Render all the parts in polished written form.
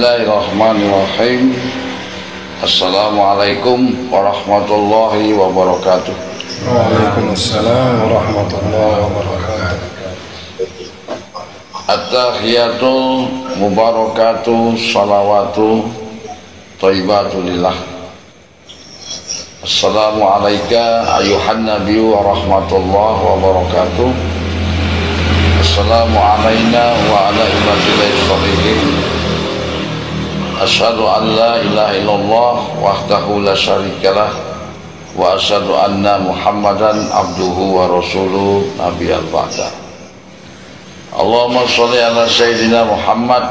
Bismillahirrahmanirrahim. Assalamualaikum warahmatullahi wabarakatuh. Waalaikumsalam warahmatullahi wabarakatuh. At-tahiyatul mubarakatuh salawatu thayyibatulillah. Assalamualaikum ayuhan nabiyyu wa rahmatullahi wabarakatuh. Assalamu alayna wa ala ibadillahi sholihin. Asyhadu an la ilaha illallah wahdahu la syarikalah wa asyhadu anna Muhammadan abduhu wa rasuluh nabiyal ba'da. Allahumma sholli ala sayyidina Muhammad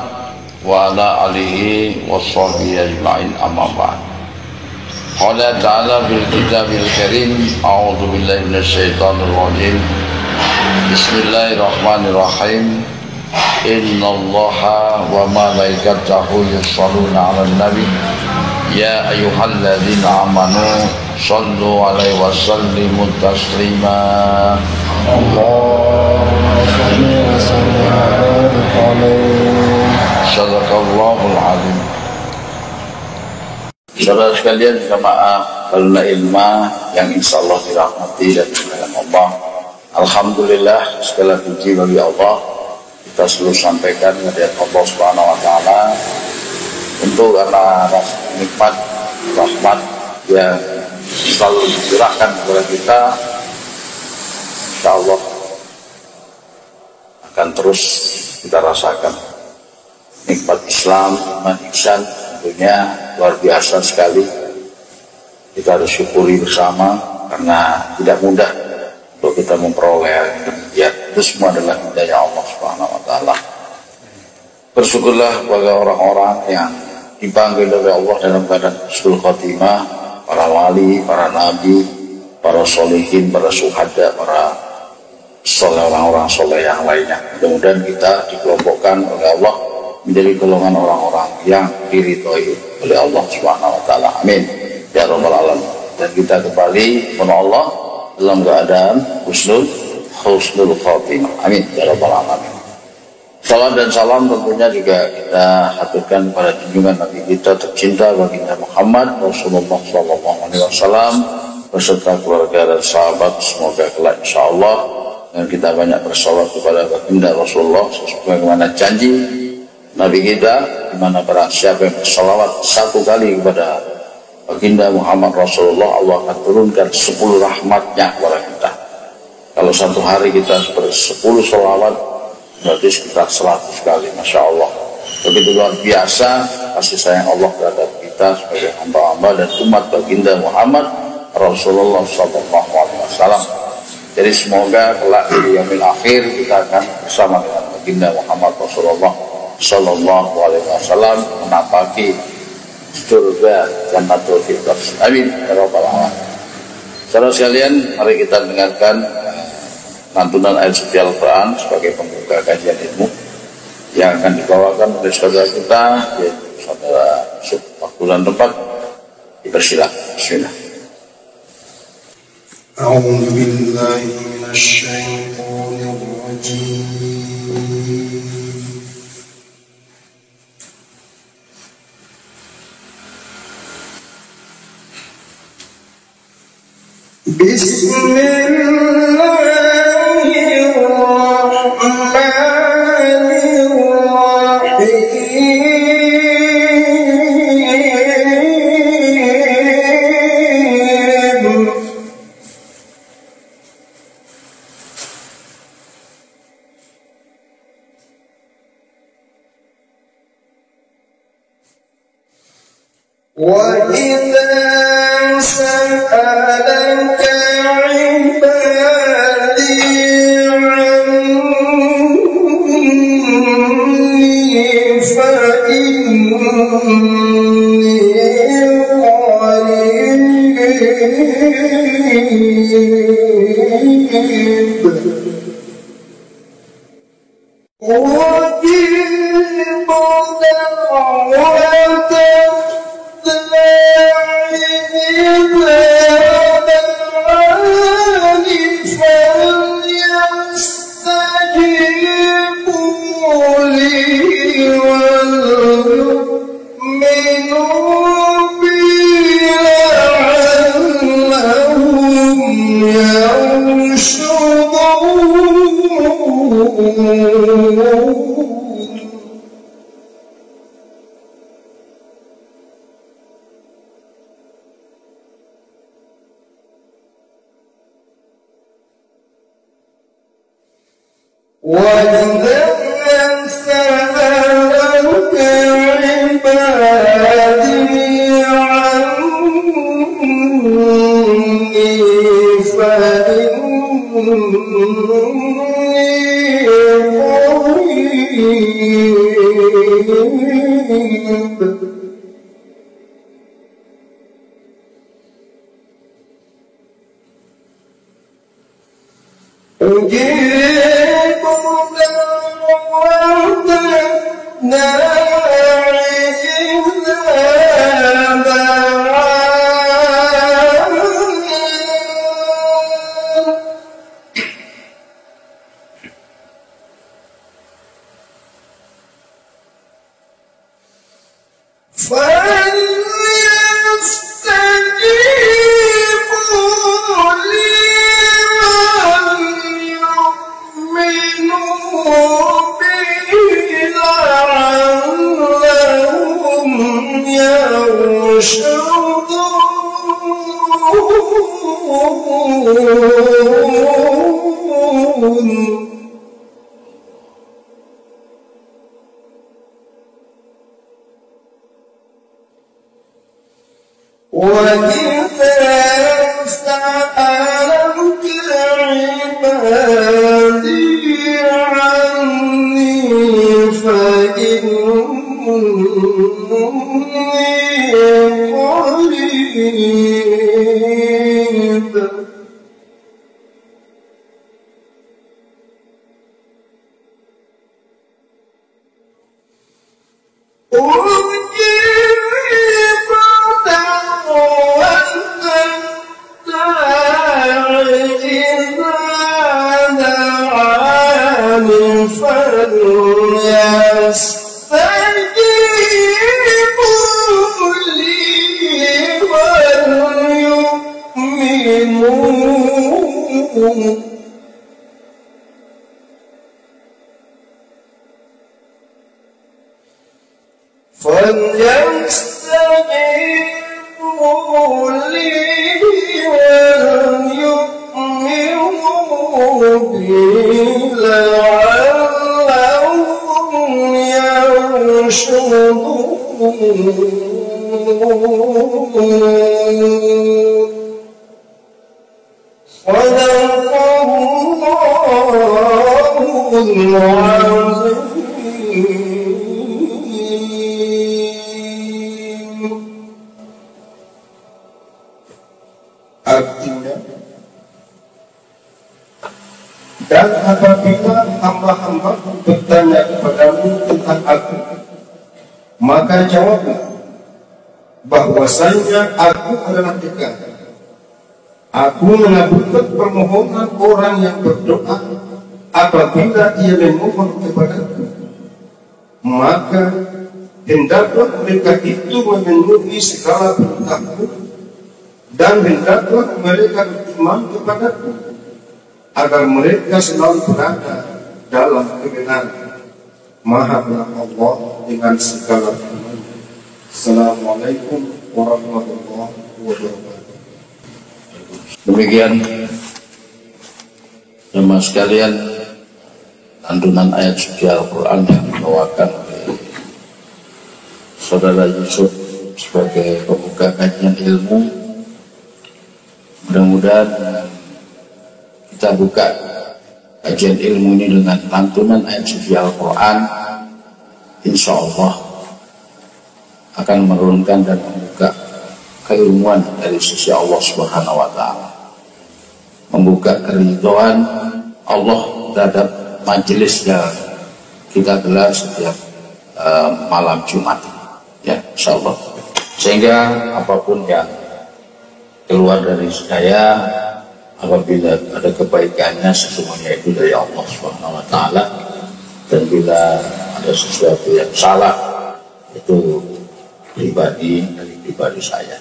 wa ala alihi wa sahbihi ajma'in, amma ba'd. Qala ta'ala bil kitabil karim, a'udzu billahi minasyaitonir rajim. Bismillahirrahmanirrahim. Innallaha wa malaikatahu yusholluna 'alan nabi ya ayyuhalladzina amanu shallu 'alaihi wa sallimu taslima. Allahumma shalli wa sallim alaihi. Sadaqallahul azim. Saudara sekalian, jamaah Taluna Ilma yang insyaallah dirahmati dan dimuliakan Allah. Alhamdulillah, segala puji bagi Allah. Kita selalu sampaikan kepada Allah Subhanahu wa taala untuk karena nikmat rahmat yang selalu dicurahkan kepada kita. Insyaallah akan terus kita rasakan nikmat Islam, nikmat ihsan, tentunya luar biasa sekali. Kita harus syukuri bersama karena tidak mudah untuk kita memperoleh demikian. Itu semua adalah hidayah Allah Subhanahu wa taala. Bersyukurlah kepada orang-orang yang dipanggil oleh Allah dalam keadaan husnul khotimah, para wali, para nabi, para solihin, para syuhada, para orang-orang soleh yang lainnya. Mudah-mudahan kita dikelompokkan oleh Allah menjadi golongan orang-orang yang diridhoi oleh Allah Subhanahu wa taala. Amin ya rabbal alamin. Dan kita kembali kepada Allah dalam keadaan husnul khotimah. Amin ya rabbal alamin. Salam dan salam tentunya juga kita haturkan kepada junjungan Nabi kita tercinta baginda Muhammad Rasulullah SAW beserta keluarga dan sahabat. Semoga kelak insyaallah dan kita banyak bersalawat kepada baginda Rasulullah sebagaimana janji Nabi kita, di mana barang siapa yang bersalawat satu kali kepada baginda Muhammad Rasulullah, Allah akan turunkan 10 rahmatnya kepada kita. Kalau satu hari kita seperti 10 salawat, berarti sekitar 100 kali. Masya Allah, begitu luar biasa kasih sayang Allah terhadap kita sebagai hamba-hamba dan umat baginda Muhammad Rasulullah SAW. Jadi semoga kelak di yaumil akhir kita akan bersama dengan baginda Muhammad Rasulullah SAW menapaki surga Jannatul Firdaus. Amin ya rabbal alamin. Saudara sekalian, mari kita dengarkan lantunan ayat suci Al-Quran sebagai pembuka kajian ilmu yang akan dibawakan oleh saudara kita, yaitu saudara waktu dan tempat. Dipersilakan. Bismillah. A'udzu billahi minasyaitonir rajim. وَإِذَا سَأَلَكَ عِبَادِي عَنِّي فَإِنِّي قريب وإذا سألك عبادي عني فإني قريب أجيب دعوة الداعي إذا دعاني فليستجيبوا لي وليؤمنوا بي لعلهم يرشدون وإذا سألك عبادي عني فإني قريب أجيب دعوة الداعي إذا دعاني فليستجيبوا لي وليؤمنوا فليستجيبوا لي وليؤمنوا بي لعلهم يرشدون صدق الله العظيم. Artinya, dan apabila hamba-hamba bertanya kepadamu tentang aku, maka jawablah bahwasanya aku adalah dekat. Aku mengabulkan permohonan orang yang berdoa apabila ia memohon kepadaku, maka hendaklah mereka itu memenuhi segala perintahku dan hendaklah mereka beriman kepadaku agar mereka selalu berada dalam kebenaran. Mahalah Allah dengan segala firman. Assalamualaikum warahmatullahi wabarakatuh. Demikian jemaah sekalian, lantunan ayat suci Al-Quran yang dibawakan oleh Saudara Yusuf sebagai pembuka kajian ilmu. Mudah-mudahan kita buka kajian ilmu ini dengan lantunan ayat suci Al-Quran, insya Allah akan menurunkan dan membuka keilmuan dari sisi Allah Subhanahu wa Ta'ala, membuka keridhaan Allah terhadap majelis yang kita gelar setiap malam Jumat, ya, insya Allah. Sehingga apapun yang keluar dari saya, apabila ada kebaikannya sesungguhnya itu dari Allah Subhanahu wa Ta'ala, dan bila ada sesuatu yang salah itu pribadi dari pribadi saya.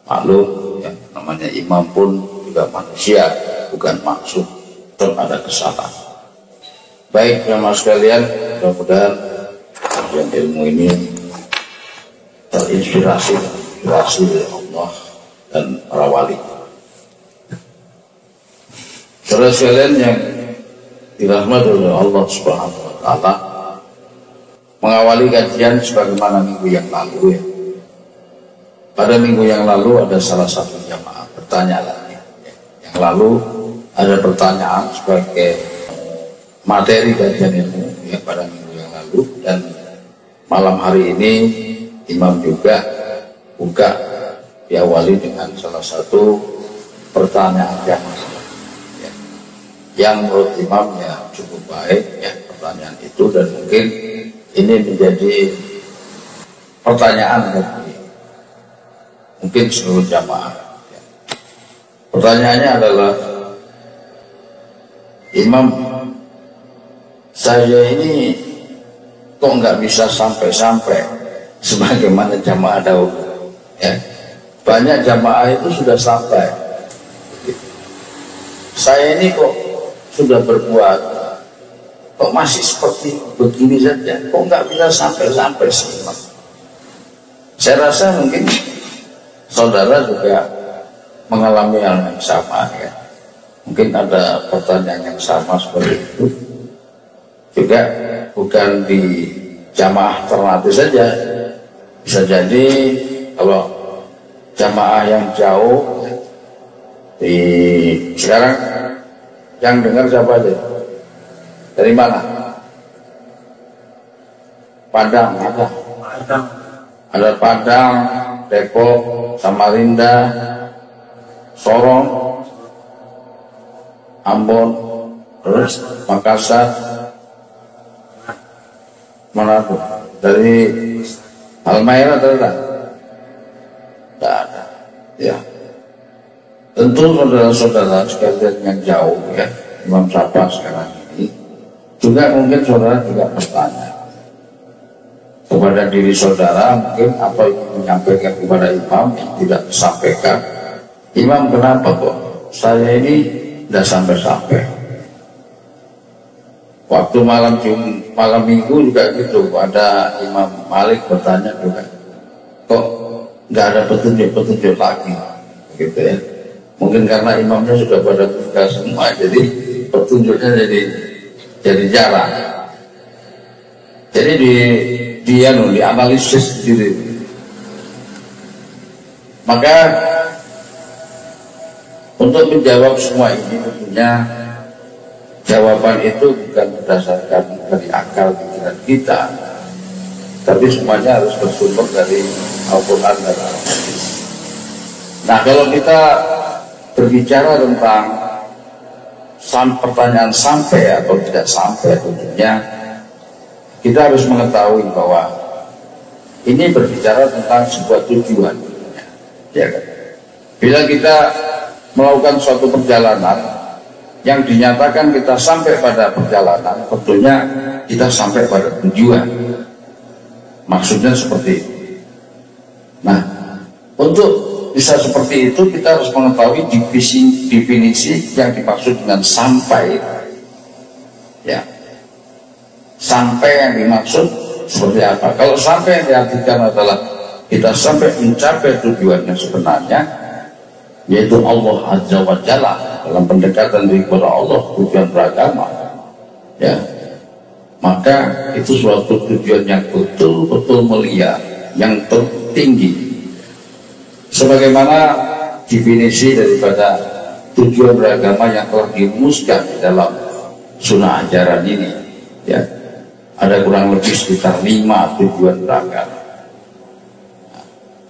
Maklum ya, namanya imam pun juga manusia, bukan maksud dan ada kesalahan. Baik jemaah sekalian, mudah-mudahan kajian ilmu ini terinspirasi dari Allah dan para wali. Saudara sekalian yang dirahmati oleh Allah Subhanahu wa taala, mengawali kajian sebagaimana minggu yang lalu ya. Pada minggu yang lalu ada salah satu jamaah bertanya lagi. Yang lalu ada pertanyaan sebagai materi kajian ilmu ya pada minggu yang lalu, dan malam hari ini imam juga buka diawali dengan salah satu pertanyaan yang menurut imam ya cukup baik ya pertanyaan itu, dan mungkin ini menjadi pertanyaan bagi mungkin seluruh jamaah. Pertanyaannya adalah, Imam, saya ini kok nggak bisa sampai-sampai sebagaimana jamaah dahulu ya. Banyak jamaah itu sudah sampai, saya ini kok sudah berbuat kok masih seperti begini saja, kok nggak bisa sampai-sampai sih Imam. Saya rasa mungkin saudara juga mengalami hal yang sama ya. Mungkin ada pertanyaan yang sama seperti itu juga, bukan di jamaah terlatih saja, bisa jadi kalau jamaah yang jauh di sekarang yang dengar siapa aja? Dari mana? Padang ada Padang, Depok, Samarinda, Sorong, Ambon, terus Makassar, Manado. Dari Halmahera tidak ada. Ya, tentu saudara-saudara sekalian yang jauh ya, Imam Sapa sekarang ini juga mungkin saudara juga bertanya kepada diri saudara, mungkin apa yang menyampaikan kepada imam yang tidak disampaikan. Imam, kenapa kok saya ini tidak sampai-sampai? Waktu malam minggu juga gitu, ada Imam Malik bertanya juga, kok nggak ada petunjuk lagi gitu ya. Mungkin karena imamnya sudah pada tugas semua, jadi petunjuknya jadi jarang. Jadi dianalisis sendiri. Maka untuk menjawab semua ini tentunya jawaban itu bukan berdasarkan dari akal pikiran kita, tapi semuanya harus bersumber dari Al-Quran dan Al-Hadis. Nah, kalau kita berbicara tentang pertanyaan sampai atau tidak sampai, tentunya kita harus mengetahui bahwa ini berbicara tentang sebuah tujuan ya kan? Bila kita melakukan suatu perjalanan yang dinyatakan kita sampai pada perjalanan, tentunya kita sampai pada tujuan. Maksudnya seperti itu. Nah, untuk bisa seperti itu kita harus mengetahui definisi yang dimaksud dengan sampai ya. Sampai yang dimaksud seperti apa? Kalau sampai yang diartikan adalah kita sampai mencapai tujuannya sebenarnya, yaitu Allah Azza wa Jalla dalam pendekatan diri kepada Allah, tujuan beragama ya, maka itu suatu tujuan yang betul-betul mulia, yang tertinggi, sebagaimana definisi daripada tujuan beragama yang telah dirumuskan di dalam sunnah ajaran ini ya. Ada kurang lebih sekitar 5 tujuan beragama.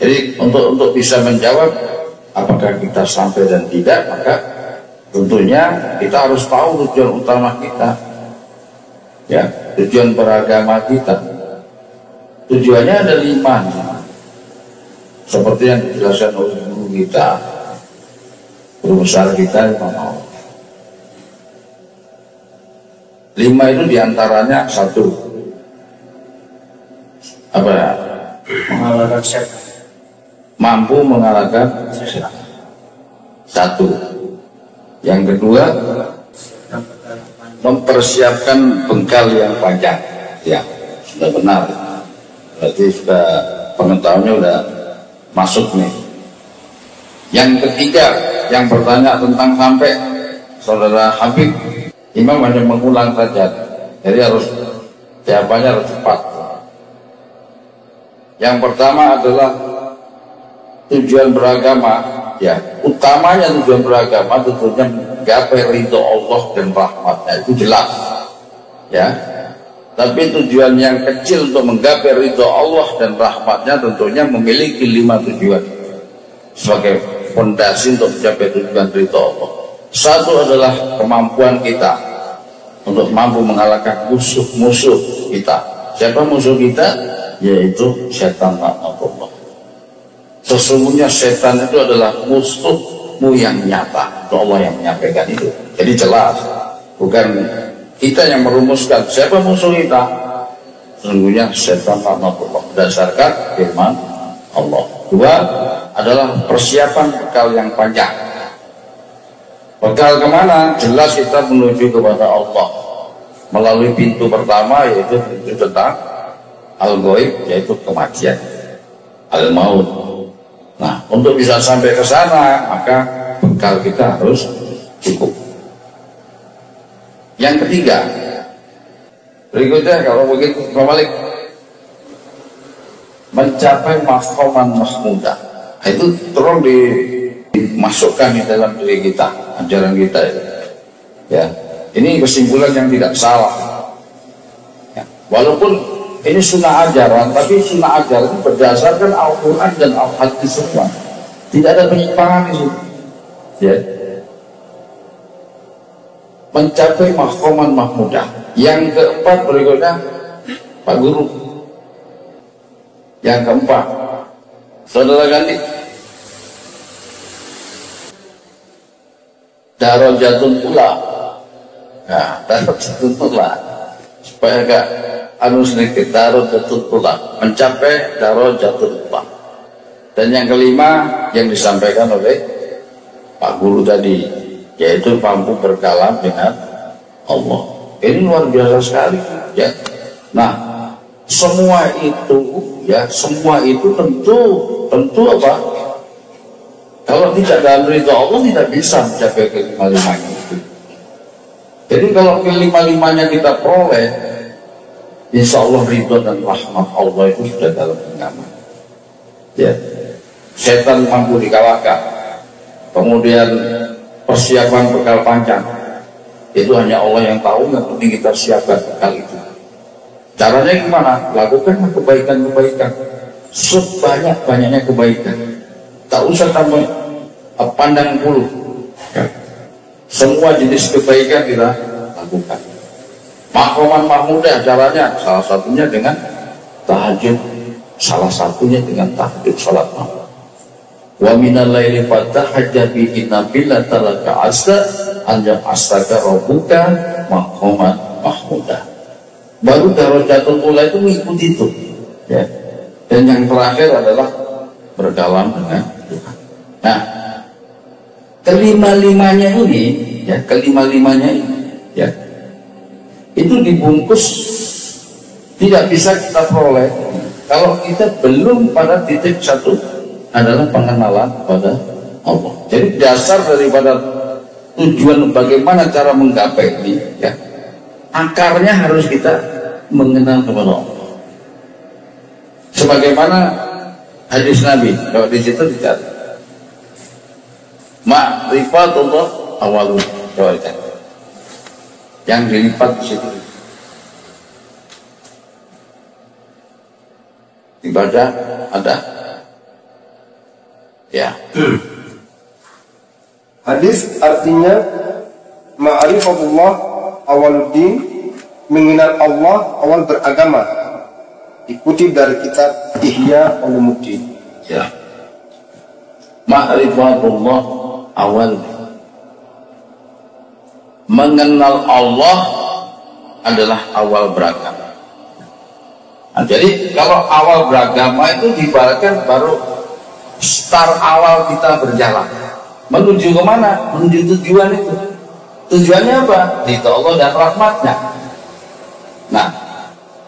Jadi untuk bisa menjawab apakah kita sampai dan tidak, maka tentunya kita harus tahu tujuan utama kita ya, tujuan beragama kita. Tujuannya ada 5 seperti yang dijelaskan oleh guru kita, guru besar kita, Imam Nawawi. 5 itu diantaranya 1 apa ya, mengalahkan setan. Mampu mengalahkan setan. Satu. Yang kedua, mempersiapkan bekal yang panjang. Ya, sudah benar. Berarti sudah pengetahuannya sudah masuk nih. Yang ketiga, yang bertanya tentang sampai saudara Habib, Imam hanya mengulang saja. Jadi harus jawabannya harus cepat. Yang pertama adalah tujuan beragama. Ya, utamanya tujuan beragama tentunya menggapai ridho Allah dan rahmatnya, itu jelas. Ya, tapi tujuan yang kecil untuk menggapai ridho Allah dan rahmatnya tentunya memiliki 5 tujuan sebagai fondasi untuk mencapai tujuan ridho Allah. Satu adalah kemampuan kita untuk mampu mengalahkan musuh-musuh kita. Siapa musuh kita? Yaitu setan laknatullah. Sesungguhnya setan itu adalah musuhmu yang nyata. Allah yang menyampaikan itu. Jadi jelas, bukan kita yang merumuskan siapa musuh kita. Sesungguhnya setan laknatullah berdasarkan firman Allah. Dua adalah persiapan bekal yang panjang. Bekal kemana? Jelas kita menuju kepada Allah melalui pintu pertama, yaitu pintu tentang al-ghaib, yaitu kematian, al-maut. Nah, untuk bisa sampai ke sana, maka bekal kita harus cukup. Yang ketiga, berikutnya kalau begitu Malik, mencapai maqaman mahmudah. Itu tolong dimasukkan di dalam diri kita, ajaran kita itu. Ya, ini kesimpulan yang tidak salah. Ya, walaupun ini sunnah ajaran, tapi sunnah ajaran itu berdasarkan Al-Quran dan Al-Hadis semua. Tidak ada penyimpangan di situ. Ya. Mencapai maqaman mahmudah. Yang keempat berikutnya, Pak Guru. Yang keempat, Saudara Gandhi. Darajatun ula. Nah, darajatun ula. Supaya agak sedikit, darajatun ula, mencapai darajatun ula. Dan yang kelima yang disampaikan oleh Pak Guru tadi, yaitu mampu berkalam dengan Allah. Ini luar biasa sekali, ya. Nah, semua itu, ya, semua itu tentu apa? Kalau tidak dalam ridho Allah tidak bisa mencapai kelima-limanya itu. Jadi kalau kelima-limanya kita peroleh, insya Allah ridho dan rahmat Allah itu sudah dalam genggaman. Ya, setan mampu dikalahkan. Kemudian persiapan bekal panjang itu hanya Allah yang tahu. Yang penting kita siapkan bekal itu. Caranya gimana? Lakukan kebaikan-kebaikan, sebanyak-banyaknya kebaikan. Tak usah tambah pandang bulu. Ya. Semua jenis kebaikan kita lakukan. Maqaman mahmudah caranya salah satunya dengan tahajud, salah satunya dengan tahajud salat malam. Wa minal laili fatahajjat bihi nafilatan laka asa an ya'astaka rabbuka maqaman mahmudah. Baru darajatul ula itu mengikuti itu, ya. Dan yang terakhir adalah berkalam dengan Tuhan. Nah, kelima-limanya ini, ya, kelima-limanya ini, ya, itu dibungkus, tidak bisa kita peroleh kalau kita belum pada titik satu adalah pengenalan kepada Allah. Jadi dasar daripada tujuan bagaimana cara menggapai ini, ya, akarnya harus kita mengenal kepada Allah. Sebagaimana hadis Nabi, kalau di situ dicari ma'rifatullah awalun, yang dilipat di situ dibaca ada, ya. Hadis artinya ma'rifatullah awaluddin, mengenal Allah awal beragama. Dikutip dari kitab Ihya Ulumuddin. Ya. Ma'rifatullah awal. Mengenal Allah adalah awal beragama. Nah, jadi kalau awal beragama itu diibaratkan baru start awal kita berjalan. Menuju kemana? Menuju tujuan itu. Tujuannya apa? Ridha Allah dan rahmatnya. Nah,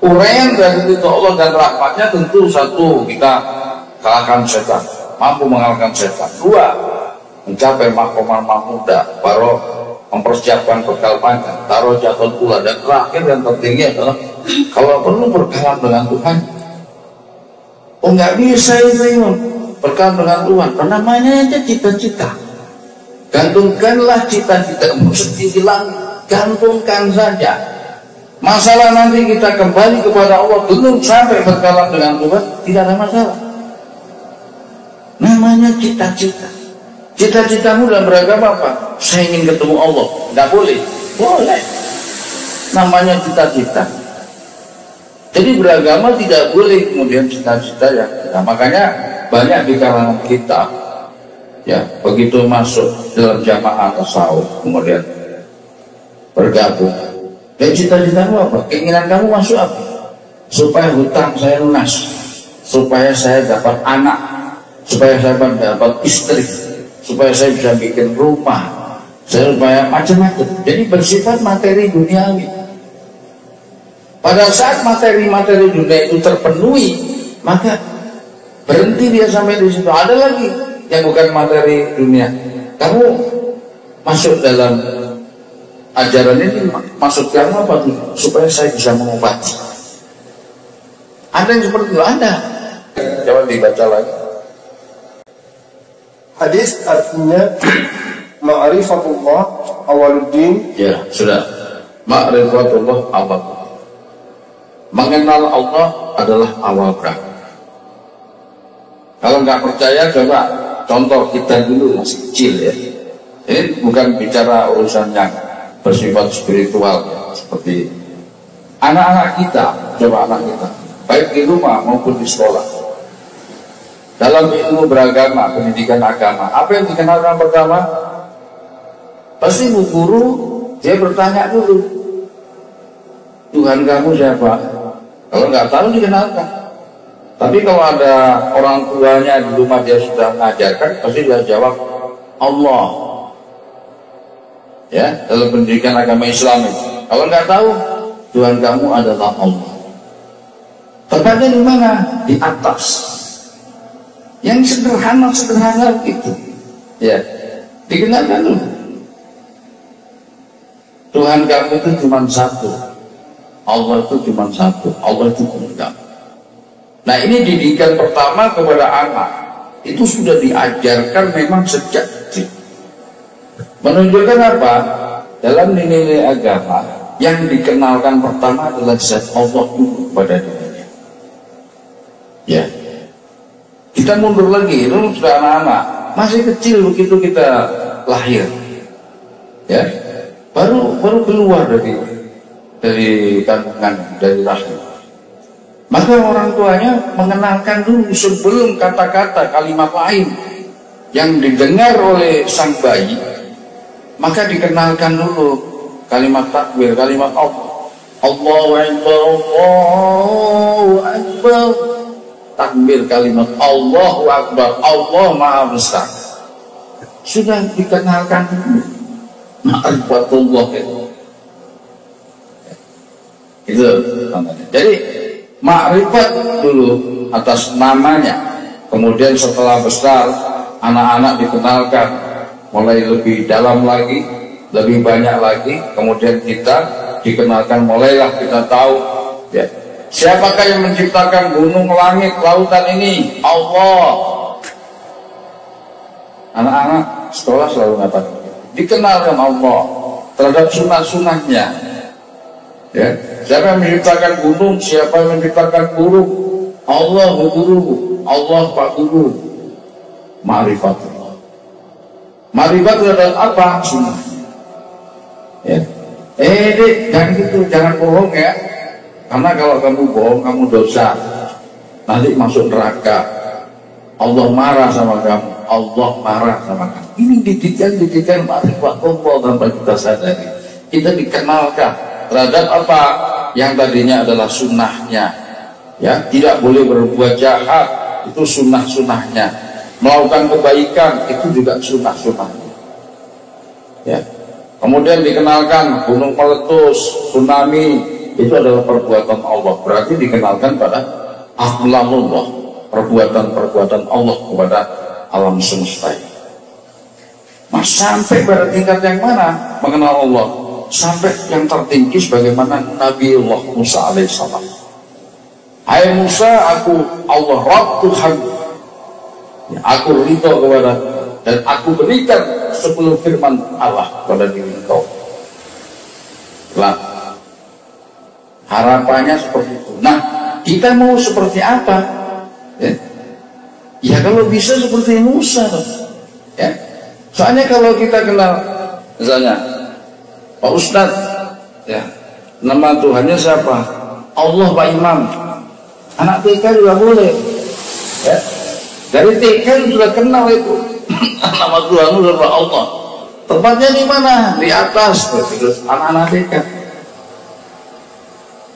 uraian dari ridha Allah dan rahmatnya tentu satu, kita kalahkan setan, mampu mengalahkan setan. Dua, mencapai makomar mahmudah, baru mempersiapkan bekal panjang, taruh jatuh pula. Dan terakhir dan tertinggi adalah kalau perlu berkalam dengan Tuhan. Oh, nggak bisa itu berkalam dengan Tuhan, namanya aja cita-cita. Gantungkanlah cita-citamu setinggi langit, gantungkan saja. Masalah nanti kita kembali kepada Allah belum sampai berkalam dengan Tuhan, tidak ada masalah. Namanya cita-cita. Cita-citamu dalam beragama apa? Saya ingin ketemu Allah. Nggak boleh? Boleh. Namanya cita-cita. Jadi beragama tidak boleh kemudian cita-cita ya. Nah, makanya banyak di kalangan kita ya begitu masuk dalam jamaah tasawuf kemudian bergabung. Dan cita-citamu apa? Keinginan kamu masuk apa? Supaya hutang saya lunas, supaya saya dapat anak, supaya saya dapat istri, supaya saya bisa bikin rumah, supaya macam-macam. Jadi bersifat materi duniawi. Pada saat materi-materi dunia itu terpenuhi, maka berhenti dia sampai di situ. Ada lagi yang bukan materi dunia. Kamu masuk dalam ajaran ini, maksud kamu apa tuh? Supaya saya bisa mengobati. Ada yang seperti itu, ada. Coba dibaca lagi. Hadis artinya ma'rifatullah awaluddin. Ya, sudah. Ma'rifatullah awal. Mengenal Allah adalah awal beragama. Kalau nggak percaya, coba contoh kita dulu masih kecil ya. Ini bukan bicara urusan yang bersifat spiritual ya. Seperti anak-anak kita, coba anak kita, baik di rumah maupun di sekolah. Dalam ilmu beragama, pendidikan agama, apa yang dikenalkan pertama? Pasti bu guru dia bertanya dulu, Tuhan kamu siapa? Kalau nggak tahu dikenalkan. Tapi kalau ada orang tuanya di rumah dia sudah mengajarkan, pasti dia jawab Allah. Ya, dalam pendidikan agama Islam itu. Kalau nggak tahu, Tuhan kamu adalah Allah. Tempatnya di mana? Di atas. Yang sederhana itu. Ya, dikenalkan dulu. Tuhan kamu itu cuma satu. Allah itu cuma satu, Allah itu enggak. Nah, ini didikan pertama kepada anak. Itu sudah diajarkan memang sejak kecil. Menunjukkan apa? Dalam nilai-nilai agama yang dikenalkan pertama adalah zat Allah dulu kepada dirinya. Ya. Kita mundur lagi, itu sudah anak-anak, masih kecil begitu kita lahir. Ya. Baru keluar dari kandungan, dari rahim. Maka orang tuanya mengenalkan dulu sebelum kata-kata kalimat lain yang didengar oleh sang bayi, maka dikenalkan dulu kalimat takbir, kalimat Allah. Allahu Akbar, Allahu Akbar. Takbir kalimat Allahu Akbar, Allah Maha Besar. Sudah dikenalkan dulu. Ma'rifatullah itu namanya. Jadi makrifat dulu atas namanya, kemudian setelah besar anak-anak dikenalkan mulai lebih dalam lagi, lebih banyak lagi, kemudian kita dikenalkan, mulailah kita tahu ya, siapakah yang menciptakan gunung, langit, lautan ini? Allah. Anak-anak sekolah selalu mengatakan dikenalkan Allah terhadap sunnah-sunnahnya. Ya, siapa yang menciptakan gunung, siapa yang menciptakan burung? Allah guru, Allah Pak Guru. Ma'rifatullah. Ma'rifat adalah apa? Sunnah. Ya. Jangan gitu, jangan bohong ya. Karena kalau kamu bohong, kamu dosa. Nanti masuk neraka. Allah marah sama kamu. Allah marah sama kamu. Ini didikan ma'rifatullah tanpa kita sadari. Kita dikenalkan terhadap apa yang tadinya adalah sunnahnya, Ya, tidak boleh berbuat jahat, itu sunnah-sunnahnya. Melakukan kebaikan itu juga sunnah-sunnahnya. Ya. Kemudian dikenalkan gunung meletus, tsunami, itu adalah perbuatan Allah. Berarti dikenalkan pada akhlaqullah, perbuatan-perbuatan Allah kepada alam semesta ini. Mas, sampai pada tingkat yang mana mengenal Allah? Sampai yang tertinggi sebagaimana Nabi Allah Musa alaihissalam. Hai Musa, aku Allah Rabb Tuhan, ya, aku ridho kepada dan aku berikan 10 firman Allah pada diri kau. Nah, harapannya seperti itu. Nah, kita mau seperti apa? Ya kalau bisa seperti Musa, ya. Soalnya kalau kita kenal, misalnya Pak Ustadz, ya, nama Tuhannya siapa? Allah Pak Imam. Anak TK juga boleh, ya. Dari TK sudah kenal itu nama Tuhanmu siapa? Allah. Tempatnya di mana? Di atas. Terus anak-anak TK,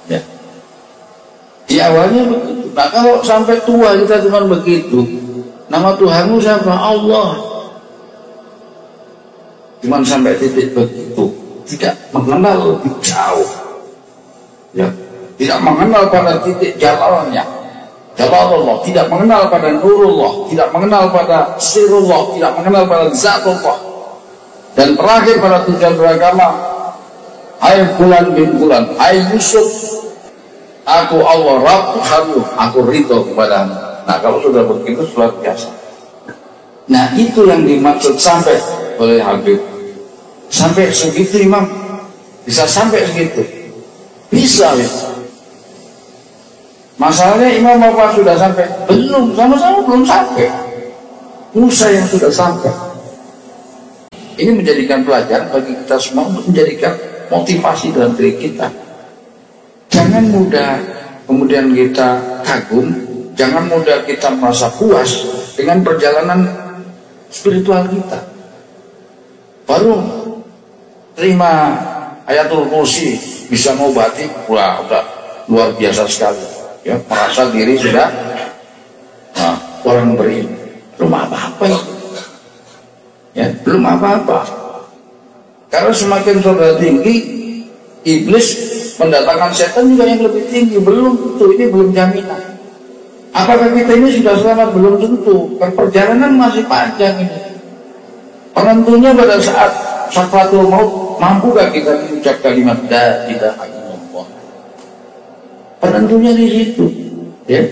ya. Di awalnya begitu. Nah kalau sampai tua kita cuma begitu, nama Tuhanmu siapa? Allah. Cuman sampai titik begitu, tidak mengenal lebih jauh, ya, tidak mengenal pada titik jalalnya, jalalullah, tidak mengenal pada nurullah, tidak mengenal pada sirullah, tidak mengenal pada zatullah, dan terakhir pada tujuan beragama, hai Fulan bin Fulan, hai Yusuf, aku Allah Rabb Tuhanmu, aku ridho kepadamu. Nah kalau sudah begitu luar biasa. Nah itu yang dimaksud sampai oleh Habib. Sampai segitu Imam, bisa sampai segitu, bisa. Masalahnya Imam apa sudah sampai? Belum, sama-sama belum sampai. Musa yang sudah sampai. Ini menjadikan pelajaran bagi kita semua, untuk menjadikan motivasi dalam diri kita. Jangan mudah kemudian kita kagum, jangan mudah kita merasa puas dengan perjalanan spiritual kita. Baru terima ayatul kursi bisa mengobati, wah udah luar biasa sekali, ya, merasa diri sudah orang berilmu. Belum apa-apa ya, belum apa-apa. Karena semakin sudah tinggi, iblis mendatangkan setan juga yang lebih tinggi. Belum tentu, ini belum jaminan. Apakah kita ini sudah selamat? Belum tentu, kan perjalanan masih panjang ini. Penentunya pada saat sakratul maut, mampukah kita mengucap kalimat la ilaha illallah? Penentunya di situ, ya.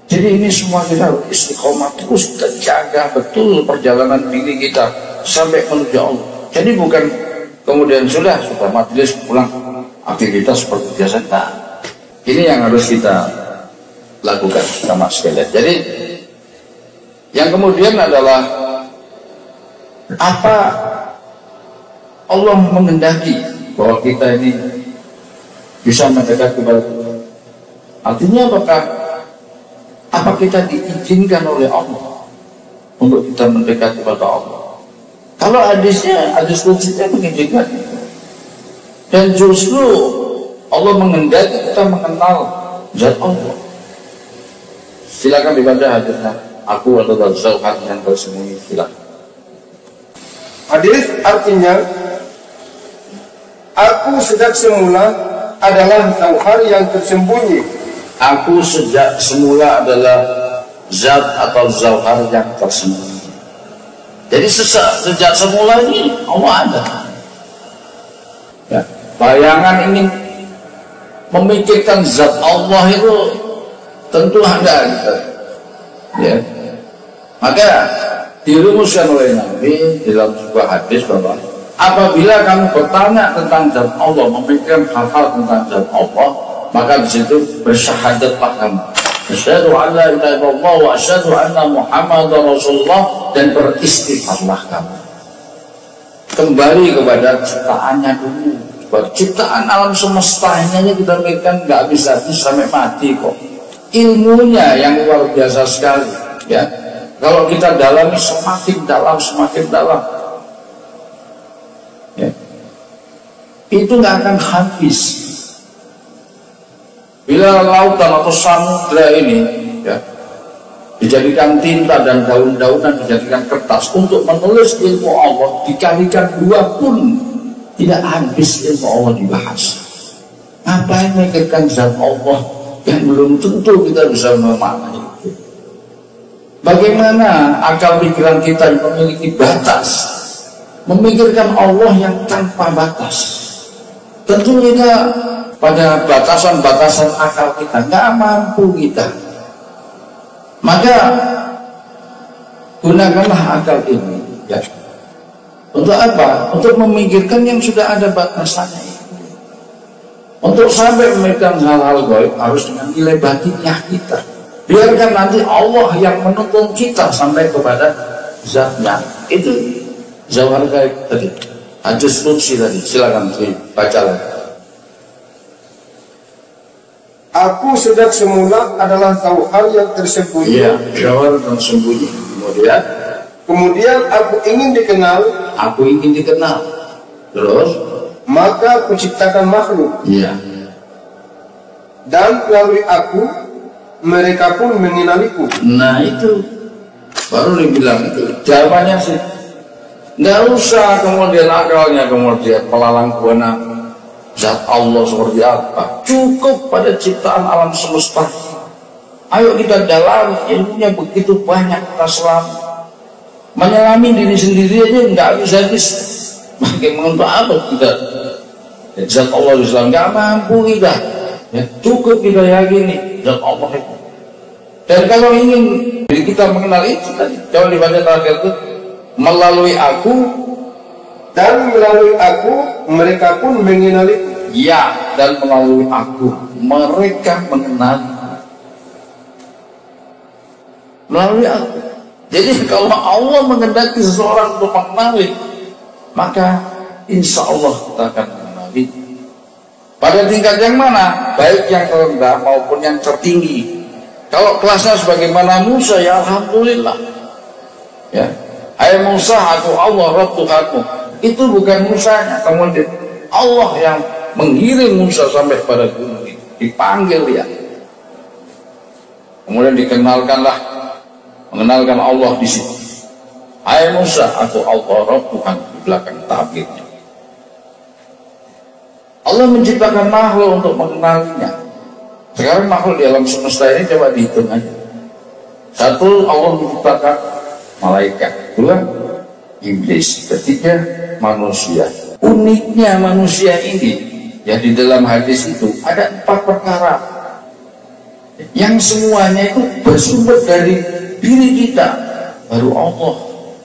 Jadi ini semua kita harus istiqomah, terus kita jaga betul perjalanan diri kita sampai menuju Allah. Jadi bukan kemudian sudah majelis pulang aktivitas seperti biasa. Nah, ini yang harus kita lakukan sama sekalian. Jadi yang kemudian adalah apa Allah menghendaki bahwa kita ini bisa mendekat kepada Tuhan. Artinya apa kita diizinkan oleh Allah untuk kita mendekat kepada Allah? Kalau hadis kutsinya mengizinkan, dan justru Allah menghendaki kita mengenal zat Allah. Silakan dibaca hadisnya. Aku adalah zauhan yang tersembunyi. Silakan. Hadis artinya, aku sejak semula adalah zauhar yang tersembunyi. Aku sejak semula adalah zat atau zauhar yang tersembunyi. Jadi sejak semula ini Allah ada. Ya, bayangan ingin memikirkan zat Allah itu tentu ada. Gitu. Ya. Maka dirumuskan oleh Nabi dalam sebuah hadis bahwa apabila kamu bertanya tentang zat Allah, memikirkan hal-hal tentang zat Allah, maka di situ bersyahadatlah kamu. Asyhadu an la ilaha illallah wa asyhadu anna Muhammadar Rasulullah, dan beristighfarlah kamu. Kembali kepada ciptaannya dulu. Ciptaan alam semesta ini kita mikirkan nggak habis-habis sampai mati kok. Ilmunya yang luar biasa sekali, ya. Kalau kita dalami semakin dalam, ya, itu nggak akan habis. Bila lautan atau samudra ini ya, dijadikan tinta dan daun-daunan dijadikan kertas untuk menulis ilmu Allah, dikalikan 2 pun tidak habis ilmu Allah dibahas. Ngapain memikirkan zat Allah yang belum tentu kita bisa memahami itu? Bagaimana akal pikiran kita yang memiliki batas memikirkan Allah yang tanpa batas? Tentunya pada batasan-batasan akal kita nggak mampu kita. Maka gunakanlah akal ini ya. Untuk apa? Untuk memikirkan yang sudah ada batasannya itu. Untuk sampai memikirkan hal-hal gaib harus dengan nilai batinnya kita. Biarkan nanti Allah yang menuntun kita sampai kepada zatnya. Itu Jawhar Gaib tadi, Hadis Qudsi tadi. Silakan dibaca lagi. Aku sedang semula adalah tahu hal yang tersembunyi. Iya, jawab dan sembunyi. Kemudian aku ingin dikenal. Aku ingin dikenal. Terus maka aku ciptakan makhluk. Iya. Dan melalui aku mereka pun mengenaliku. Nah itu baru dibilang itu jawabannya sih. Nggak usah kemudian akalnya kemudian melalang buana zat Allah seperti apa. Cukup pada ciptaan alam semesta. Ayo kita dalami, ilmunya begitu banyak, kita selama menyelami diri sendiri aja nggak bisa. Bagaimana untuk apa kita zat Allah Islam nggak mampu kita ya, cukup kita yakini zat Allah itu. Dan kalau ingin diri kita mengenal itu tadi, coba dibaca terakhir itu, melalui aku dan melalui aku mereka pun mengenaliku. Ya, dan melalui aku mereka mengenali. Melalui aku. Jadi kalau Allah mengendaki seseorang untuk mengenali, maka insya Allah kita akan mengenali. Pada tingkat yang mana? Baik yang rendah maupun yang tertinggi. Kalau kelasnya sebagaimana Musa, ya alhamdulillah. Ya, hai Musa, aku Allah Rabb Tuhanmu. Itu bukan Musanya, kemudian Allah yang menggiring Musa sampai pada gunung itu, dipanggil dia. Kemudian mengenalkan Allah di situ. Hai Musa, aku Allah Rabb Tuhan, di belakang tabirnya. Allah menciptakan makhluk untuk mengenalinya. Sekarang makhluk di alam semesta ini coba dihitung aja. 1, Allah menciptakan malaikat. 2, iblis. 3, manusia. Uniknya manusia ini, ya di dalam hadis itu ada 4 perkara yang semuanya itu bersumber dari diri kita, baru Allah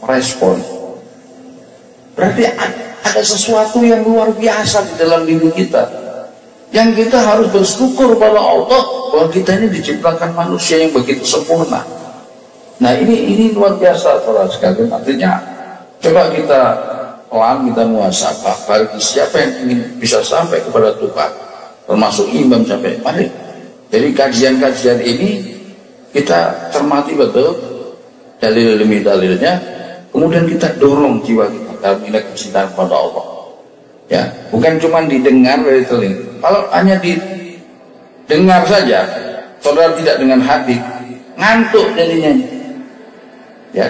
respon. Berarti ada sesuatu yang luar biasa di dalam diri kita, yang kita harus bersyukur pada Allah bahwa kita ini diciptakan manusia yang begitu sempurna. Nah ini luar biasa saudara sekalian. Artinya coba kita pelan, kita muhasabah bagi siapa yang ingin bisa sampai kepada Tuhan, termasuk imam sampai mari. Jadi kajian-kajian ini kita cermati betul dalil demi dalilnya, kemudian kita dorong jiwa kita dalam nilai kecintaan pada Allah. Ya, bukan cuma didengar dari telinga. Kalau hanya didengar saja, saudara tidak dengan hati, ngantuk jadinya. Ya,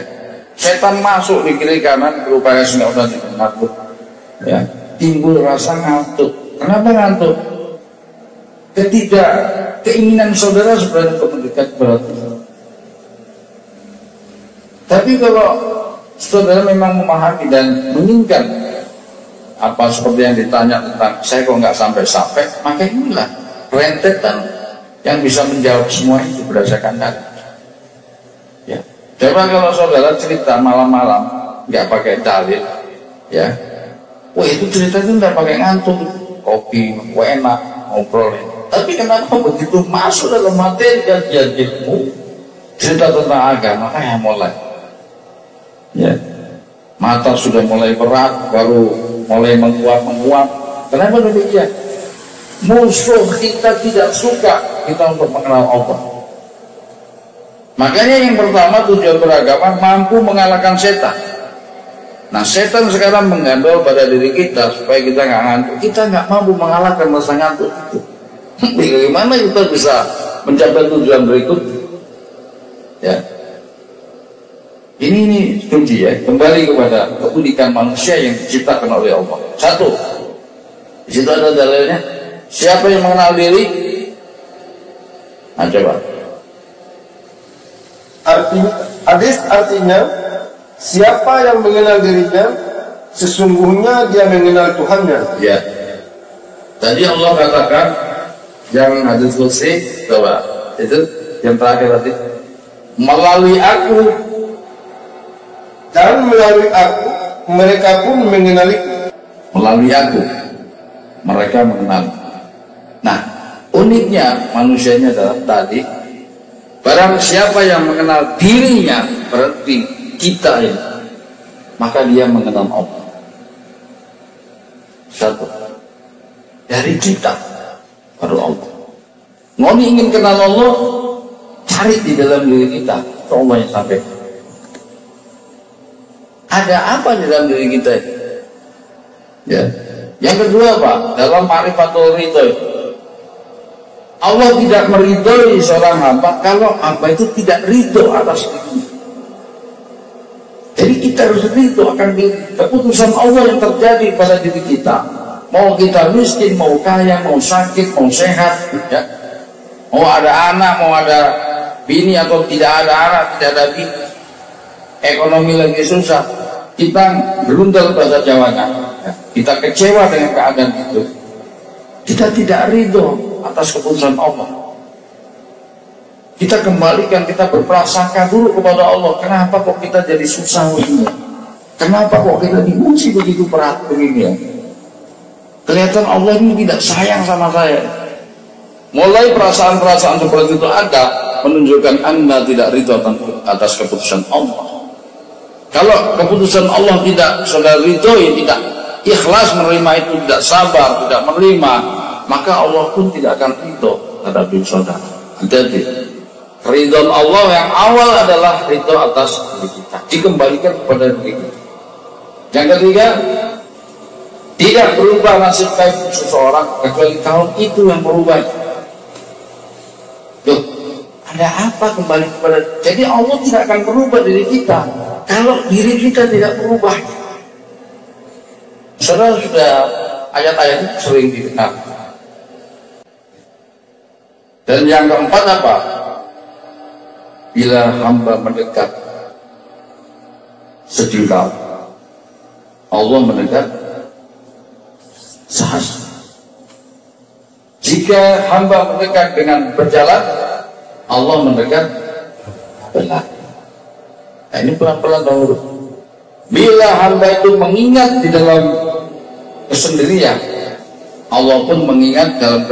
setan masuk di kiri kanan berupaya sehingga udah tidak ngantuk. Ya, timbul rasa ngantuk. Kenapa ngantuk? Keinginan saudara sebenarnya untuk mendekat kepada Tuhan. Tapi kalau saudara memang memahami dan menginginkan apa seperti yang ditanya tentang saya kok nggak sampai-sampai, maka inilah rentetan yang bisa menjawab semua itu berdasarkan data. Ya, coba kalau saudara cerita malam-malam nggak pakai dalil, ya, wah itu cerita itu nggak pakai ngantuk, kopi, enak, ngobrolin. Tapi kenapa begitu masuk dalam materi kajian ilmu, cerita tentang agama, mulai, ya, mata sudah mulai berat, baru mulai menguap. Kenapa demikian? Musuh kita tidak suka kita untuk mengenal Allah. Makanya yang pertama tujuan beragama mampu mengalahkan setan. Nah setan sekarang menggandol pada diri kita supaya kita nggak ngantuk. Kita nggak mampu mengalahkan rasa ngantuk itu. Bagaimana kita bisa mencapai tujuan berikut? Ya, ini kunci ya. Kembali kepada keunikan manusia yang diciptakan oleh Allah. Satu, di situ ada dalilnya. Siapa yang mengenal diri? Nah, coba. Artinya siapa yang mengenal dirinya, sesungguhnya dia mengenal Tuhannya. Ya. Tadi Allah katakan yang hadis qudsi, coba itu yang terakhir tadi, melalui aku Dan melalui aku mereka pun mengenaliku. Melalui aku mereka mengenal. Nah, uniknya manusianya adalah tadi, barang siapa yang mengenal dirinya, berarti kita ini, maka dia mengenal Allah. Satu, dari kita baru Allah. Ngoni ingin kenal Allah, cari di dalam diri kita. Allah yang sampai. Ada apa di dalam diri kita? Ya. Yang kedua, Pak, dalam ma'rifatul ridho, Allah tidak meridhoi seorang hamba kalau hamba itu tidak ridho atas dirinya. Jadi kita harus ridho akan keputusan Allah yang terjadi pada diri kita. Mau kita miskin, mau kaya, mau sakit, mau sehat, ya. Mau ada anak, mau ada bini atau tidak ada anak, tidak ada bini, ekonomi lagi susah, kita berundal bahasa Jawanya, ya. Kita kecewa dengan keadaan itu, kita tidak ridho atas keputusan Allah. Kita kembalikan, kita berprasangka dulu kepada Allah. Kenapa kok kita jadi susah begini? Kenapa kok kita diuji begitu berat begini ya? Kelihatan Allah ini tidak sayang sama saya. Mulai perasaan-perasaan seperti itu ada, menunjukkan Anda tidak ridho atas keputusan Allah. Kalau keputusan Allah tidak saudara ridhoi, tidak ikhlas menerima itu, tidak sabar, tidak menerima, maka Allah pun tidak akan ridho terhadap diri saudara. Hati-hati. Ridho Allah yang awal adalah ridho atas diri kita, dikembalikan kepada diri kita. Yang ketiga, tidak berubah nasib baik seseorang kecuali tahun itu yang berubah. Loh, ada apa kembali kepada? Jadi Allah tidak akan berubah diri kita kalau diri kita tidak berubah. Saudara sudah ayat-ayat itu sering didengar. Dan yang keempat apa? Bila hamba mendekat sejengkal, Allah mendekat sehasta. Jika hamba mendekat dengan berjalan, Allah mendekat berlari. Nah, ini pelan-pelan dahulu. Bila hamba itu mengingat di dalam kesendirian, Allah pun mengingat dalam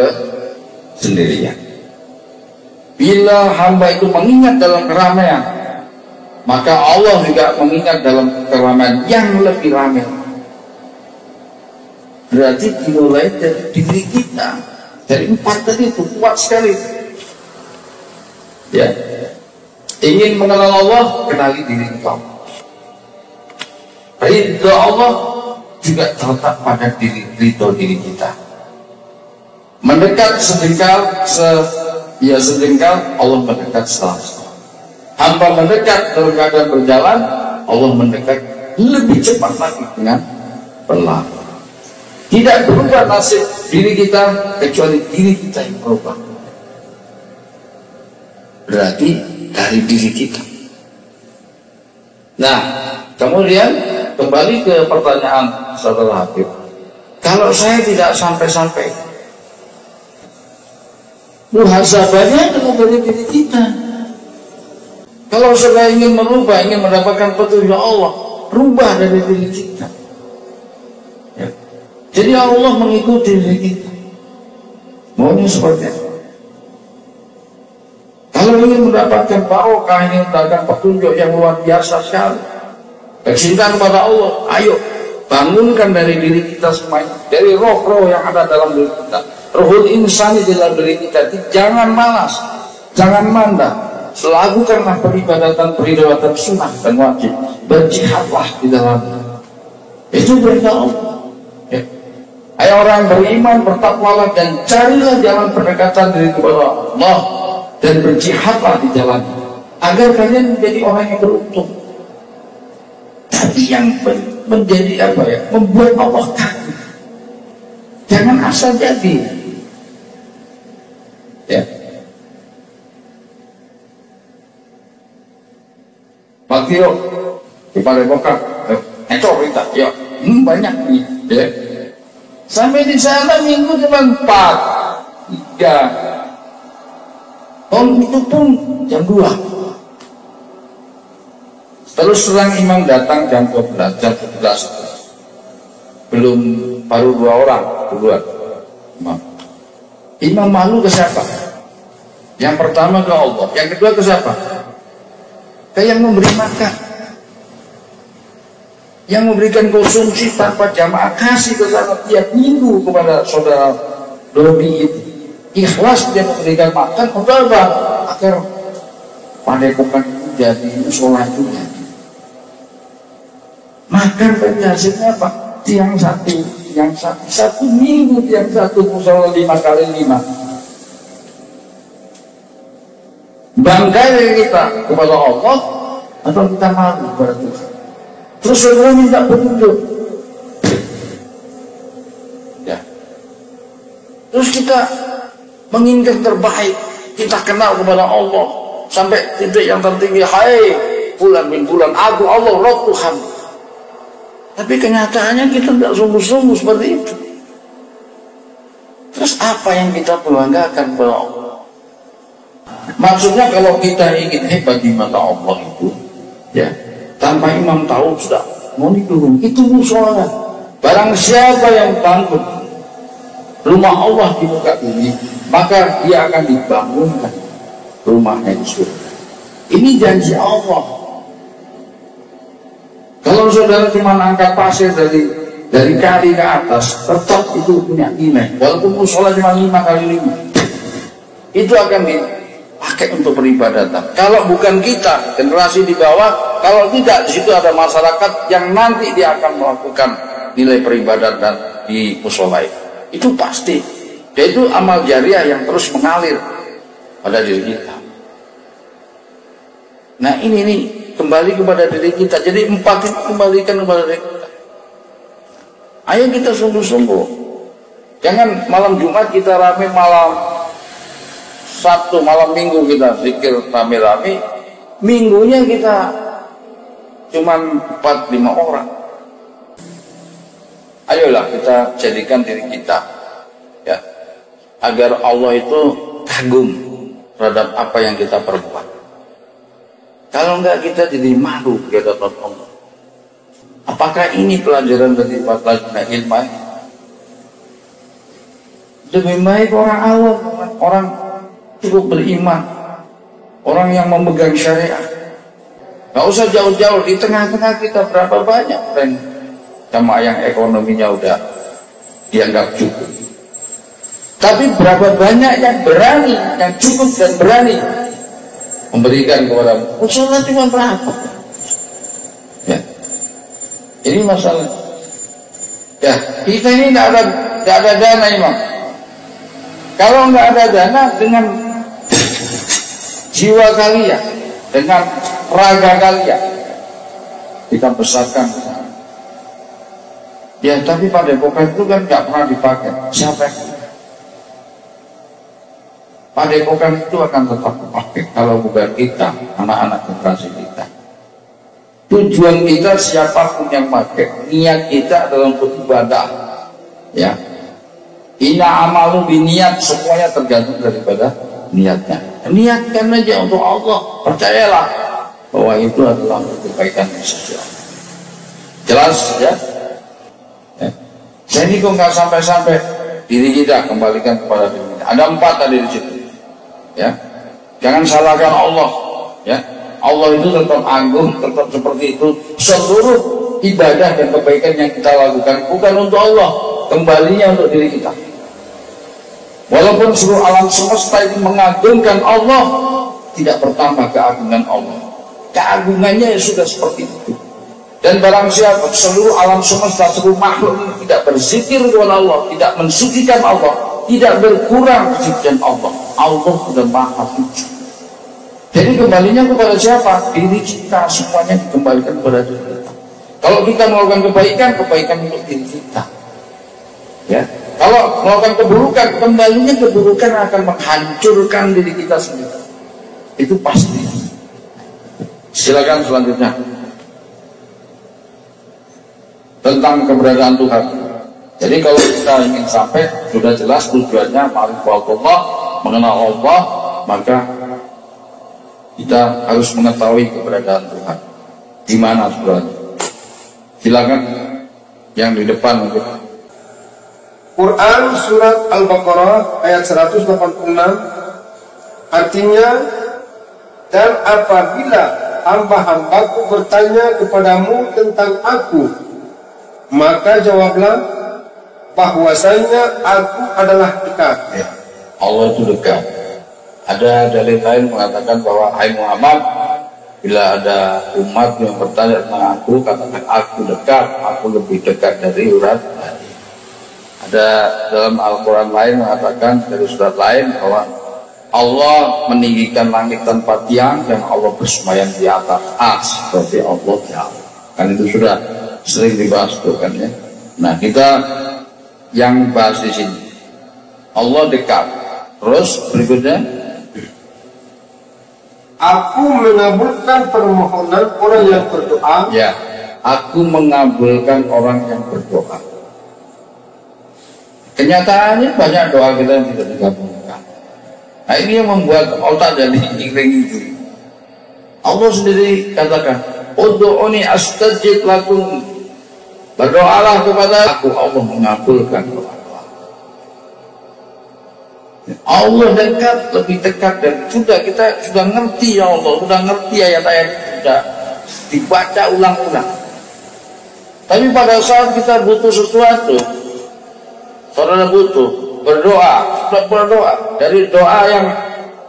kesendirian. Bila hamba itu mengingat dalam keramaian, maka Allah juga mengingat dalam keramaian yang lebih ramai. Berarti dimulai dari diri kita. Dari empat tadi itu kuat sekali. Ya, ingin mengenal Allah, kenali diri engkau. Ridho Allah juga terletak pada ridho diri kita. Mendekat sejengkal, sejengkal, Allah mendekat selama. Hamba mendekat dalam keadaan berjalan, Allah mendekat lebih cepat lagi dengan berlari. Tidak berubah nasib diri kita kecuali diri kita yang berubah. Berarti dari diri kita. Nah, kemudian kembali ke pertanyaan saudara Habib. Kalau saya tidak sampai-sampai, muhasabahnya adalah dari diri kita. Kalau saya ingin merubah, ingin mendapatkan petunjuk Allah, rubah dari diri kita. Ya. Jadi Allah mengikuti diri kita. Maunya seperti itu. Kalau ingin mendapatkan barokah, ingin mendapatkan petunjuk yang luar biasa sekali, kecintaan kepada Allah, ayo bangunkan dari diri kita semuanya, dari roh-roh yang ada dalam diri kita, rohul insani di dalam diri kita. Jangan malas, jangan manda, lakukanlah peribadatan sunnah dan wajib, berjihadlah di dalam itu perintah Allah. Ya. Hai orang beriman, bertakwalah dan carilah jalan pendekatan diri kepada Allah dan berjihadlah di jalan agar kalian menjadi orang yang beruntung. Tapi yang menjadi apa ya? Membuat Allah kagum. Jangan asal jadi. Ya. Bakio di Padepokan, kita, ya, banyak nih, ya. Sampai di sana minggu cuma 4, 3. Itu pun jam 2. Terus serang imam datang jam 12, jam 11. Belum, baru 2 orang keluar. Imam malu ke siapa? Yang pertama ke Allah, yang kedua ke siapa? Ke yang memberi makan, yang memberikan konsumsi tanpa jamaah, kasih ke sana tiap minggu kepada saudara Dobi itu. Ikhlas dia memberikan makan untuk apa? Agar Padepokan itu jadi musola itu jadi. Makan bagi hasilnya apa? Tiang satu minggu tiang satu musola 5 kali 5. Bangga kita kepada Allah atau kita malu kepada Tuhan? Terus saudara minta petunjuk, ya. Terus kita menginginkan terbaik, kita kenal kepada Allah sampai titik yang tertinggi. Hai bulan bin bulan, aku Allah Rob Tuhan. Tapi kenyataannya kita tidak sungguh-sungguh seperti itu. Terus apa yang kita banggakan kepada Allah? Maksudnya kalau kita ingin hebat di mata Allah itu, ya, tanpa imam tahu sudah mau diturun, itu musola. Barang siapa yang bangun rumah Allah di muka bumi, maka dia akan dibangunkan rumahnya di surga. Ini janji Allah. Kalau saudara cuma angkat pasir dari kali ke atas, tetap itu punya nilai. Walaupun musola cuma 5 kali 5, itu akan dipakai untuk peribadatan. Kalau bukan kita, generasi di bawah, kalau tidak, di situ ada masyarakat yang nanti dia akan melakukan nilai peribadatan di musola itu pasti. Yaitu amal jariah yang terus mengalir pada diri kita. Nah ini nih, kembali kepada diri kita. Jadi 4 itu kembalikan kepada diri kita. Ayo kita sungguh-sungguh. Jangan malam Jumat kita rame, malam Sabtu, malam Minggu kita zikir rame-rame, minggunya kita cuman 4-5 orang. Ayolah kita jadikan diri kita, ya, agar Allah itu kagum terhadap apa yang kita perbuat. Kalau enggak, kita jadi malu di hadapan Allah. Apakah ini pelajaran dari pelajaran ilmu? Lebih baik orang awam, orang cukup beriman, orang yang memegang syariat. Gak usah jauh-jauh, di tengah-tengah kita berapa banyak orang jamaah yang ekonominya udah dianggap cukup. Tapi berapa banyak yang berani, yang cukup dan berani memberikan kepada musola cuma berapa? Ya, ini masalah. Ya, kita ini tidak ada dana, Imam. Kalau nggak ada dana, dengan jiwa kalian, dengan raga kalian, kita besarkan. Ya, tapi Padepokan itu kan nggak pernah dipakai. Siapa yang Padepokan itu akan tetap dipakai kalau bukan kita, anak-anak generasi kita. Tujuan kita siapapun yang pakai, niat kita adalah untuk ibadah. Ya, inna amalu biniat, semuanya tergantung daripada niatnya. Niatkan aja untuk Allah, percayalah bahwa itu adalah kebaikan sosial. Jelas ya? Jadi kok nggak sampai-sampai diri kita kembalikan kepada diri kita. Ada 4 tadi di situ. Ya, jangan salahkan Allah. Ya, Allah itu tetap agung, tetap seperti itu. Seluruh ibadah dan kebaikan yang kita lakukan bukan untuk Allah, kembalinya untuk diri kita. Walaupun seluruh alam semesta itu mengagungkan Allah, tidak bertambah keagungan Allah. Keagungannya sudah seperti itu. Dan Dan barang siapa seluruh alam semesta, seluruh makhluk ini tidak berzikir kepada Allah, tidak mensucikan Allah, tidak berkurang kesucian Allah, Allah sudah maha suci. Jadi kembalinya kepada siapa? Diri kita, semuanya dikembalikan kepada diri kita. Kalau kita melakukan kebaikan, kebaikan untuk diri kita. Ya. Kalau melakukan keburukan, kembalinya keburukan akan menghancurkan diri kita sendiri. Itu pasti. Silakan selanjutnya. Tentang keberadaan Tuhan. Jadi kalau kita ingin sampai, sudah jelas tujuannya ma'rifatullah, mengenal Allah, maka kita harus mengetahui keberadaan Tuhan. Di mana suratnya? Silakan yang di depan mungkin. Quran surat Al-Baqarah ayat 186 artinya, dan apabila hamba-hambaku bertanya kepadamu tentang aku, maka jawablah bahwasanya aku adalah dekat. Ya, Allah itu dekat. Ada dalil lain mengatakan bahwa hai Muhammad, bila ada umat yang bertanya tentang aku, katakan aku dekat, aku lebih dekat dari urat nadi. Ada dalam Al-Quran lain mengatakan dari surat lain bahwa Allah meninggikan langit tanpa tiang dan Allah bersemayam di atas seperti Allah Ta'ala. Kan itu sudah sering dibahas tuh kan ya. Nah kita yang bahas di sini Allah dekat. Terus berikutnya, aku mengabulkan permohonan orang yang berdoa. ya, aku mengabulkan orang yang berdoa. Kenyataannya banyak doa kita yang tidak dikabulkan. Nah ini yang membuat otak jadi miring itu. Allah sendiri katakan, ud'uni astajib lakum. Berdoalah kepada aku, Allah mengabulkan doa-doa. Allah dekat, lebih dekat, dan kita sudah ngerti ya Allah, sudah ngerti ayat-ayat itu, sudah dibaca ulang-ulang. Tapi pada saat kita butuh sesuatu, saudara butuh berdoa, sudah berdoa dari doa yang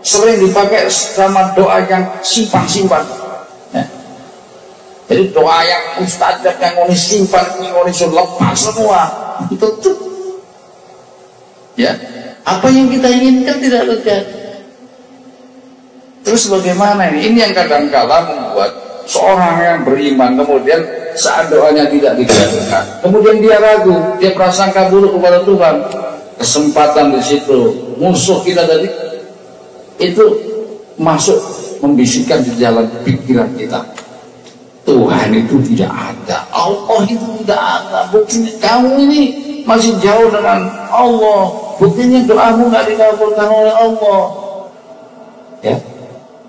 sering dipakai sama doa yang simpan-simpan. Jadi doa yang mustajab, yang ngoni simpan, yang ngoni lepas semua, itu tuh. Ya, apa yang kita inginkan tidak terjadi. Terus bagaimana ini? Ini yang kadang-kala membuat seorang yang beriman kemudian saat doanya tidak dikabulkan, kemudian dia ragu, dia prasangka buruk kepada Tuhan. Kesempatan di situ musuh kita tadi itu masuk membisikkan di jalan pikiran kita. Tuhan itu tidak ada, Allah itu tidak ada. Buktinya kamu ini masih jauh dengan Allah. Buktinya doamu nggak dikabulkan oleh Allah. Ya,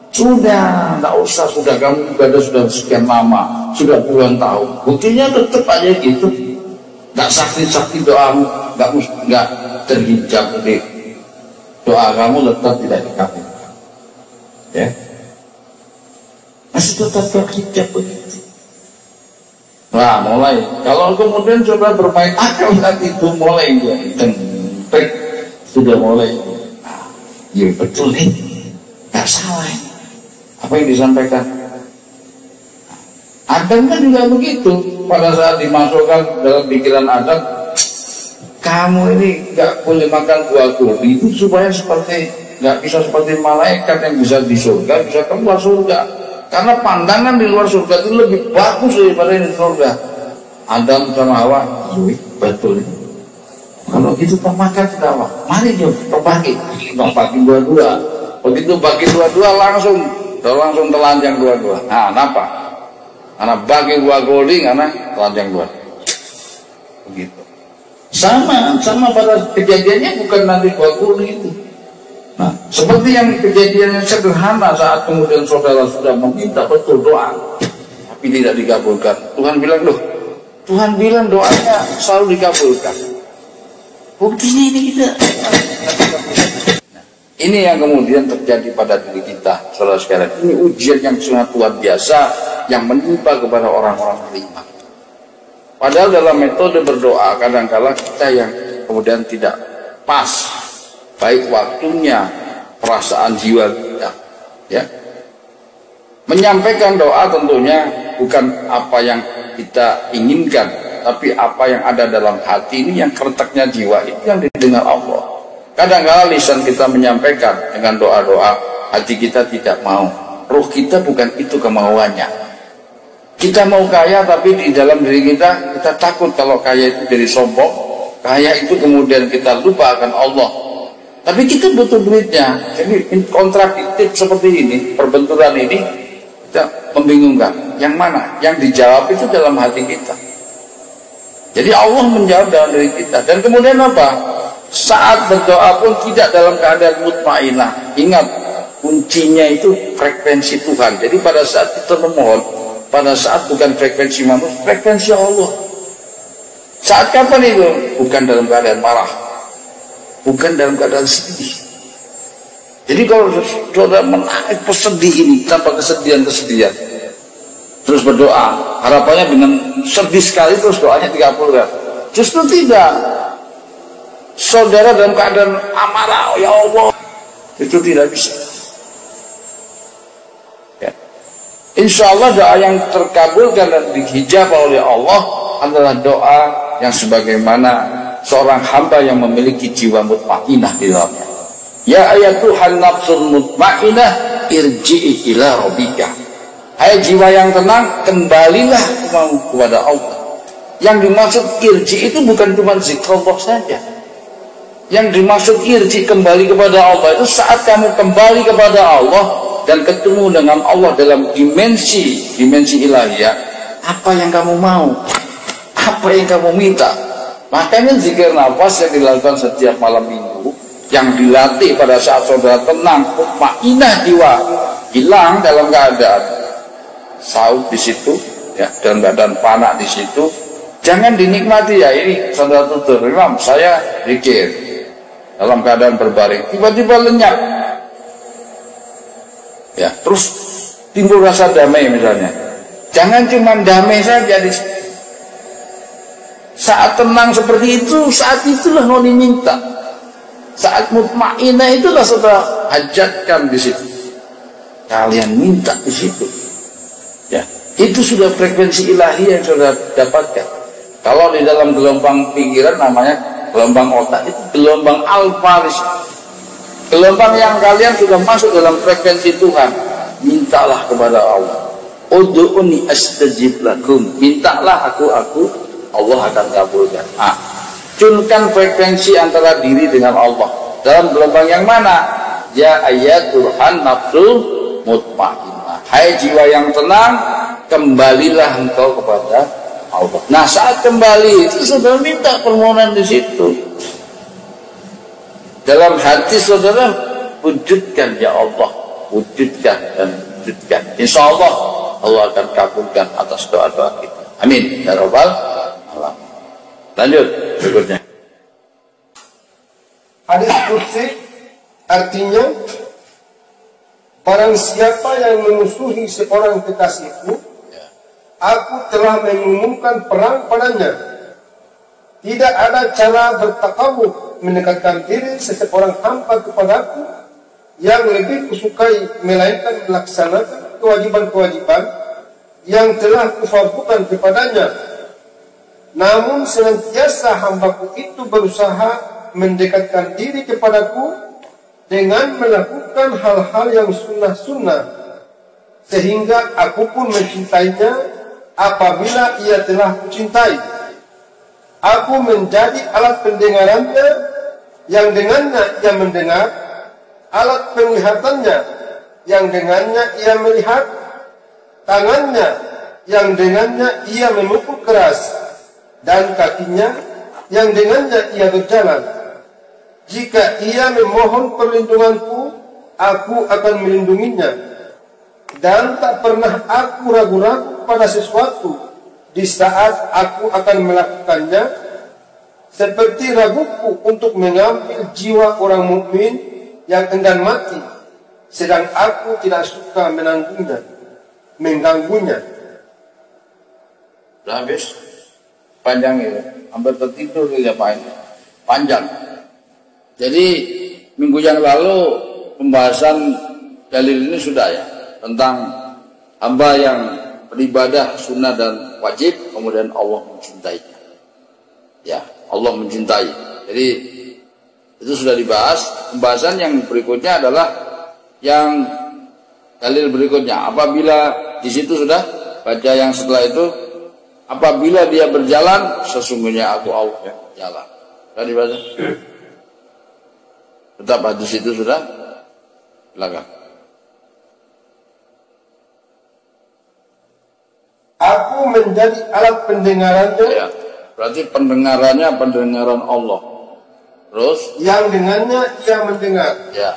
sudah, nggak usah. Sudah kamu ibadah sudah sekian lama, sudah puluhan tahun. Buktinya tetap aja gitu. Nggak sakti doamu, nggak terhijab di doa kamu tetap tidak dikabulkan. Ya. Masih tetap terhijab begitu. Nah mulai, kalau kemudian coba bermain akal tadi itu mulai trik sudah mulai. Nah, ya betul nih, nggak salah. Apa yang disampaikan? Adam kan juga begitu. Pada saat dimasukkan dalam pikiran Adam, kamu ini nggak boleh makan buah kurdi itu supaya seperti nggak bisa seperti malaikat yang bisa di surga, bisa keluar surga. Karena pandangan di luar surga itu lebih bagus daripada di surga. Adam sama Hawa, betul. Kalau gitu kita makan kita apa? Mari kita bagi dua-dua. Begitu bagi dua-dua langsung telanjang dua-dua. Nah, kenapa? Karena bagi buah golding, karena telanjang dua. Begitu. Sama pada kejadiannya bukan nanti buah golding itu. Nah, seperti yang kejadian yang sederhana saat kemudian saudara sudah meminta betul doa, tapi tidak dikabulkan. Tuhan bilang, loh, Tuhan bilang doanya selalu dikabulkan. Buktinya ini kita. Nah, ini yang kemudian terjadi pada diri kita, saudara sekalian. Ini ujian yang sangat luar biasa yang menimpa kepada orang-orang beriman. Padahal dalam metode berdoa kadang-kala kita yang kemudian tidak pas. Baik waktunya, perasaan jiwa kita, ya. Menyampaikan doa tentunya bukan apa yang kita inginkan, tapi apa yang ada dalam hati ini, yang keretaknya jiwa itu yang didengar Allah. Kadang-kadang lisan kita menyampaikan dengan doa-doa, hati kita tidak mau. Ruh kita bukan itu kemauannya. Kita mau kaya, tapi di dalam diri kita takut kalau kaya itu jadi sombong. Kaya itu kemudian kita lupa akan Allah. Tapi kita butuh duitnya. Jadi kontradiktif seperti ini, perbenturan ini, kita membingungkan. Yang mana? Yang dijawab itu dalam hati kita. Jadi Allah menjawab dalam diri kita. Dan kemudian apa? Saat berdoa pun tidak dalam keadaan mutmainah. Ingat, kuncinya itu frekuensi Tuhan. Jadi pada saat kita memohon, pada saat bukan frekuensi manusia, frekuensi Allah. Saat kapan itu? Bukan dalam keadaan marah, bukan dalam keadaan sedih. Jadi kalau saudara menaik pesedih ini tanpa kesedihan-kesedihan, terus berdoa, harapannya dengan sedih sekali terus doanya dikabulkan. Justru tidak. Saudara dalam keadaan amarah, ya Allah, itu tidak bisa. Ya. Insya Allah doa yang terkabulkan dan dihijab oleh Allah adalah doa yang sebagaimana seorang hamba yang memiliki jiwa mutmainah di dalamnya. Ya ayatuhan nafsul mutmainah irji'i ila rabbika. Hai jiwa yang tenang, kembalilah kepada Allah. Yang dimaksud irji itu bukan cuma zikrullah saja. Yang dimaksud irji, kembali kepada Allah, itu saat kamu kembali kepada Allah dan ketemu dengan Allah dalam dimensi ilahiyah. Apa yang kamu mau, apa yang kamu minta. Makanya zikir nafas yang dilakukan setiap malam minggu, yang dilatih pada saat saudara tenang, mutmainah jiwa, hilang dalam keadaan saud di situ, ya, dalam keadaan panak di situ. Jangan dinikmati, ya ini saudara tutur, Imam saya zikir dalam keadaan berbaring, tiba-tiba lenyap, ya, terus timbul rasa damai misalnya. Jangan cuma damai saja di saat tenang seperti itu, saat itulah mau diminta. Saat mutmainah itulah saudara hajatkan di situ. Kalian minta di situ. Ya, itu sudah frekuensi ilahi yang saudara dapatkan. Kalau di dalam gelombang pikiran namanya gelombang otak, itu gelombang alfa. Gelombang yang kalian sudah masuk dalam frekuensi Tuhan. Mintalah kepada Allah. Ud'uni astajib lakum. Mintalah aku Allah akan kabulkan. Cunkan frekuensi antara diri dengan Allah. Dalam gelombang yang mana? Ya ayatuhan nafsul mutmainah. Hai jiwa yang tenang, kembalilah engkau kepada Allah. Nah, saat kembali itu saudara minta permohonan di situ. Dalam hati saudara wujudkan, ya Allah, wujudkan dan wujudkan. Insya Allah Allah akan kabulkan atas doa-doa kita. Amin ya rabbal alamin. Lanjut berikutnya. Hadis qudsi artinya, barang siapa yang memusuhi seorang kekasihku, aku telah mengumumkan perang padanya. Tidak ada cara bertakawuf mendekatkan diri seseorang hamba kepadaku yang lebih kusukai melainkan melaksanakan kewajiban-kewajiban yang telah kufardukan kepadanya. Namun senantiasa hambaku itu berusaha mendekatkan diri kepadaku dengan melakukan hal-hal yang sunnah-sunnah, sehingga aku pun mencintainya apabila ia telah kucintai. Aku menjadi alat pendengarannya yang dengannya ia mendengar, alat penglihatannya yang dengannya ia melihat, tangannya yang dengannya ia memukul keras, dan kakinya yang dengannya ia berjalan. Jika ia memohon perlindunganku, aku akan melindunginya, dan tak pernah aku ragu-ragu pada sesuatu di saat aku akan melakukannya, seperti raguku untuk mengambil jiwa orang mukmin yang enggan mati, sedang aku tidak suka mengganggunya. Sudah habis? Panjang itu, hampir tertidur ya Pak. Panjang. Jadi minggu yang lalu pembahasan dalil ini sudah ya, tentang hamba yang beribadah sunnah dan wajib, kemudian Allah mencintainya. Ya, Allah mencintai. Jadi itu sudah dibahas. Pembahasan yang berikutnya adalah yang dalil berikutnya. Apabila di situ sudah baca yang setelah itu, apabila dia berjalan, sesungguhnya aku Allah yang berjalan. Sudah dibaca? Tetap hadis itu sudah. Silakan. Aku menjadi alat pendengarannya, Ya, berarti pendengarannya pendengaran Allah. Terus? yang dengannya ia mendengar. Ya,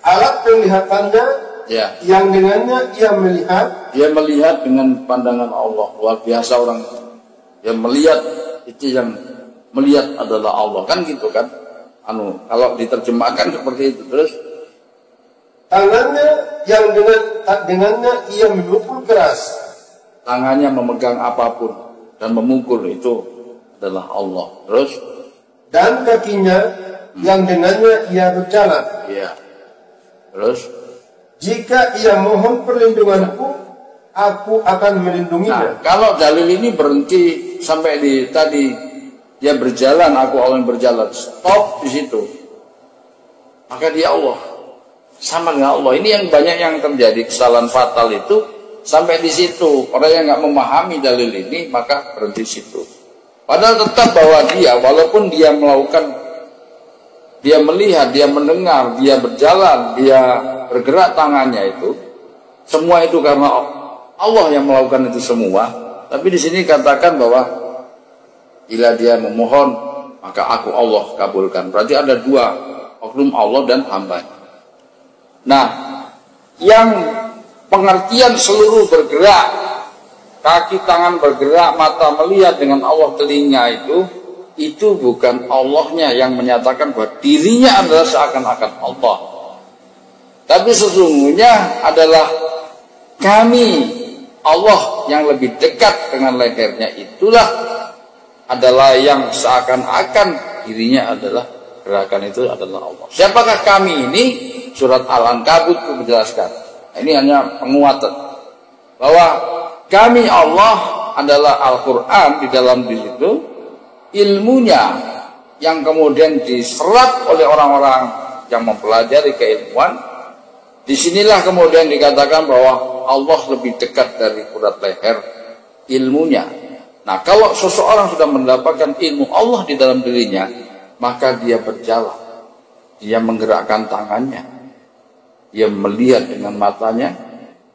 Alat penglihatannya, ya. yang dengannya ia melihat. Dia melihat dengan pandangan Allah. Luar biasa orang itu. Dia melihat, itu yang melihat adalah Allah. Kan gitu kan? Kalau diterjemahkan seperti itu. Terus? Tangannya, yang dengannya ia memukul keras. Tangannya memegang apapun dan memukul, itu adalah Allah. Terus? Dan kakinya, yang dengannya ia berjalan. Iya. Terus? Jika ia mohon perlindunganku, aku akan melindunginya. Nah, kalau dalil ini berhenti sampai di tadi, dia berjalan, aku Allah yang berjalan, stop di situ, maka dia Allah, sama dengan Allah. Ini yang banyak yang terjadi kesalahan fatal itu sampai di situ. Orang yang nggak memahami dalil ini maka berhenti di situ. Padahal tetap bahwa dia, walaupun dia melakukan, dia melihat, dia mendengar, dia berjalan, dia bergerak tangannya itu, semua itu karena Allah yang melakukan itu semua. Tapi di sini katakan bahwa bila dia memohon, maka aku Allah kabulkan. Berarti ada dua, oknum Allah dan hamba. Nah, yang pengertian seluruh bergerak, kaki tangan bergerak, mata melihat dengan Allah telinga itu bukan Allahnya yang menyatakan bahwa dirinya adalah seakan-akan Allah. Tapi sesungguhnya adalah kami, Allah yang lebih dekat dengan lehernya itulah adalah yang seakan-akan dirinya adalah gerakan itu adalah Allah. Siapakah kami ini? Surat Al-Ankabut menjelaskan. Ini hanya penguatan bahwa kami Allah adalah Al-Quran di dalam diri itu, ilmunya yang kemudian diserap oleh orang-orang yang mempelajari keilmuan. Disinilah kemudian dikatakan bahwa Allah lebih dekat dari urat leher ilmunya. Nah, kalau seseorang sudah mendapatkan ilmu Allah di dalam dirinya, maka dia berjalan, dia menggerakkan tangannya, dia melihat dengan matanya,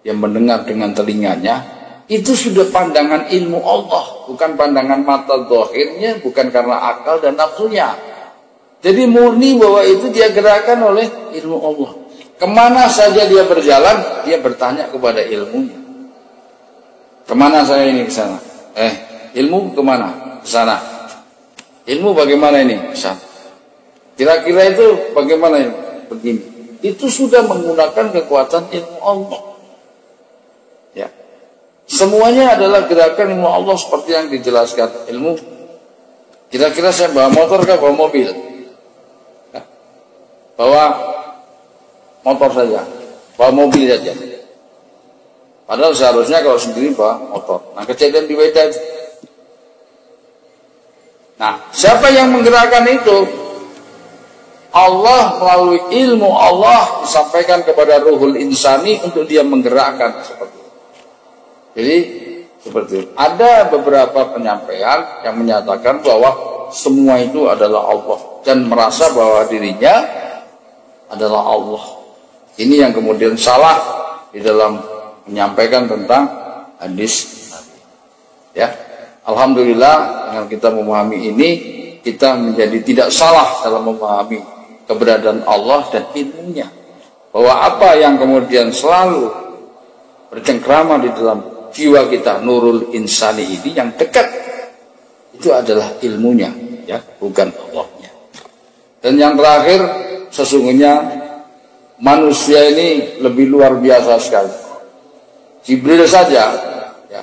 dia mendengar dengan telinganya. Itu sudah pandangan ilmu Allah, bukan pandangan mata zahirnya, bukan karena akal dan nafsunya. Jadi murni bahwa itu dia gerakan oleh ilmu Allah. Kemana saja dia berjalan, dia bertanya kepada ilmunya. Kemana saya ini? Ke sana. Ilmu kemana? Ke sana. Ilmu bagaimana ini? Ke sana. Kira-kira itu bagaimana ini? Begini. Itu sudah menggunakan kekuatan ilmu Allah. Ya. Semuanya adalah gerakan ilmu Allah seperti yang dijelaskan. Ilmu. Kira-kira saya bawa motor kah, bawa mobil? Ya. Bawa motor saja, bawa mobil saja. Padahal seharusnya kalau sendiri bawa motor. Nah, kejadian di Weda. Nah, siapa yang menggerakkan itu? Allah melalui ilmu Allah disampaikan kepada ruhul insani untuk dia menggerakkan seperti itu. Jadi seperti itu. Ada beberapa penyampaian yang menyatakan bahwa semua itu adalah Allah dan merasa bahwa dirinya adalah Allah. Ini yang kemudian salah di dalam menyampaikan tentang hadis Nabi. Ya, alhamdulillah dengan kita memahami ini, kita menjadi tidak salah dalam memahami keberadaan Allah dan ilmunya. Bahwa apa yang kemudian selalu bercengkrama di dalam jiwa kita, nurul insani ini yang dekat, itu adalah ilmunya, ya, bukan Allahnya. Dan yang terakhir, sesungguhnya manusia ini lebih luar biasa sekali. Jibril saja, ya,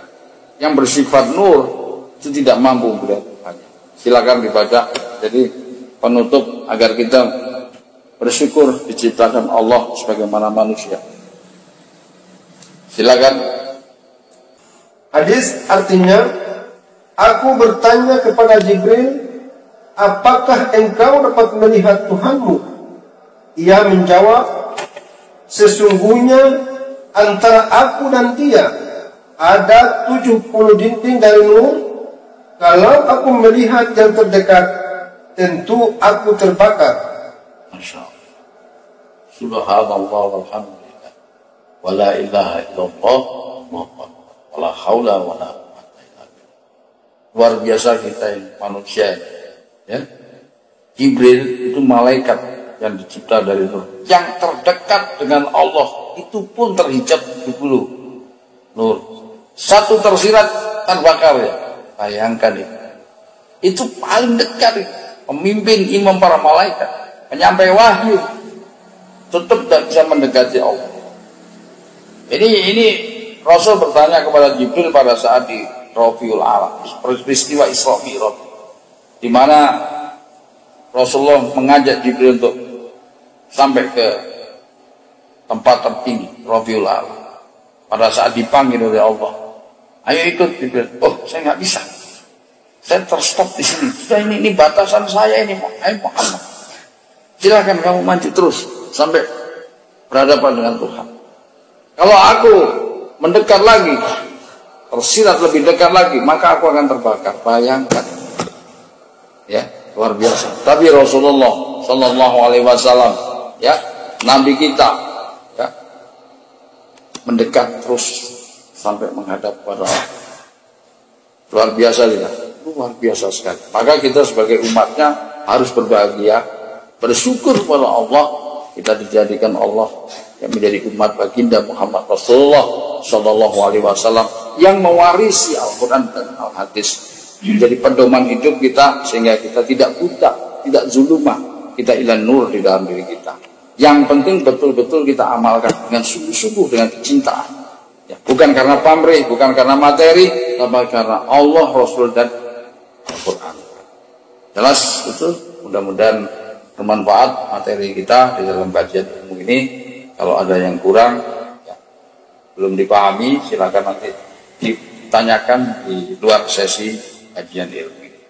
yang bersifat nur itu tidak mampu melihat Tuhannya. Silakan dibaca. Jadi penutup agar kita bersyukur diciptakan Allah sebagaimana manusia. Silakan. Hadis artinya, aku bertanya kepada Jibril, apakah engkau dapat melihat Tuhanmu? Ia menjawab, sesungguhnya antara aku dan dia ada 70 dinding dari nur. Kalau aku melihat yang terdekat, tentu aku terbakar. Masya Allah. Subhanallah walhamdulillah. Wa la ilaha illallah. Wa la haula wa la quwwata illa billah. Luar biasa kita yang manusia. Ya. Jibril itu malaikat yang dicipta dari nur. Yang terdekat dengan Allah itu pun terhijab 70 nur. Satu tersirat terbakar ya. Bayangkan itu. Itu paling dekat itu. Pemimpin imam para malaikat, penyampai wahyu, tetap tidak bisa mendekati Allah. Ini Rasul bertanya kepada Jibril pada saat di Rafiul A'la, peristiwa Isra Mi'raj, di mana Rasulullah mengajak Jibril untuk sampai ke tempat tertinggi Rafiul A'la. Pada saat dipanggil oleh Allah, ayo ikut Jibril. Oh, saya nggak bisa. Saya terstop di sini. Sudah ini batasan saya ini. Ayo Muhammad. Silakan kamu maju terus sampai berhadapan dengan Tuhan. Kalau aku mendekat lagi, tersirat lebih dekat lagi, maka aku akan terbakar. Bayangkan. Ya, luar biasa. Tapi Rasulullah Shallallahu Alaihi Wasallam, ya, Nabi kita, ya, mendekat terus sampai menghadap pada Allah. Luar biasa tidak? Luar biasa sekali. Maka kita sebagai umatnya harus berbahagia, bersyukur kepada Allah, kita dijadikan Allah yang menjadi umat baginda Muhammad Rasulullah Shallallahu Alaihi Wasallam yang mewarisi Al-Quran dan Al-Hadis menjadi pedoman hidup kita, sehingga kita tidak buta, tidak zulumah, kita ilan nur di dalam diri kita. Yang penting betul-betul kita amalkan dengan sungguh-sungguh, dengan kecintaan, ya, bukan karena pamrih, bukan karena materi, tapi karena Allah, Rasul, dan Al-Quran. Jelas itu. Mudah-mudahan bermanfaat materi kita di dalam kajian ilmu ini. Kalau ada yang kurang, ya, belum dipahami, silakan nanti ditanyakan di luar sesi kajian ilmu ini.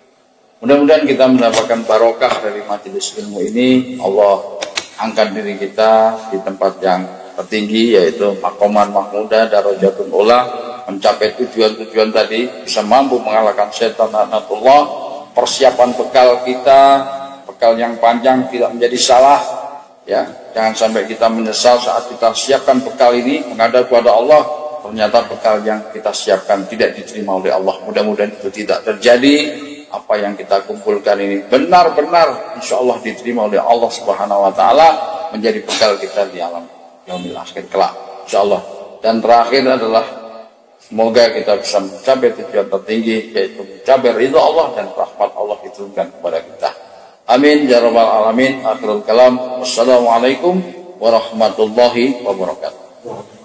Mudah-mudahan kita mendapatkan barokah dari majelis ilmu ini. Allah angkat diri kita di tempat yang tertinggi, yaitu maqaman mahmudah darajatun ula, mencapai tujuan-tujuan tadi, bisa mampu mengalahkan setan laknatullah. Persiapan bekal kita, bekal yang panjang, tidak menjadi salah, ya. Jangan sampai kita menyesal saat kita siapkan bekal ini menghadap kepada Allah, ternyata bekal yang kita siapkan tidak diterima oleh Allah. Mudah-mudahan itu tidak terjadi. Apa yang kita kumpulkan ini benar-benar insya Allah diterima oleh Allah Subhanahu Wa Taala, menjadi bekal kita di alam yaumil akhir kelak, insya Allah. Dan terakhir adalah semoga kita bisa mencapai tujuan tertinggi, yaitu mencapai ridha Allah dan rahmat Allah diturunkan kepada kita. Amin ya rabbal alamin. Akhirul kalam. Wassalamualaikum warahmatullahi wabarakatuh.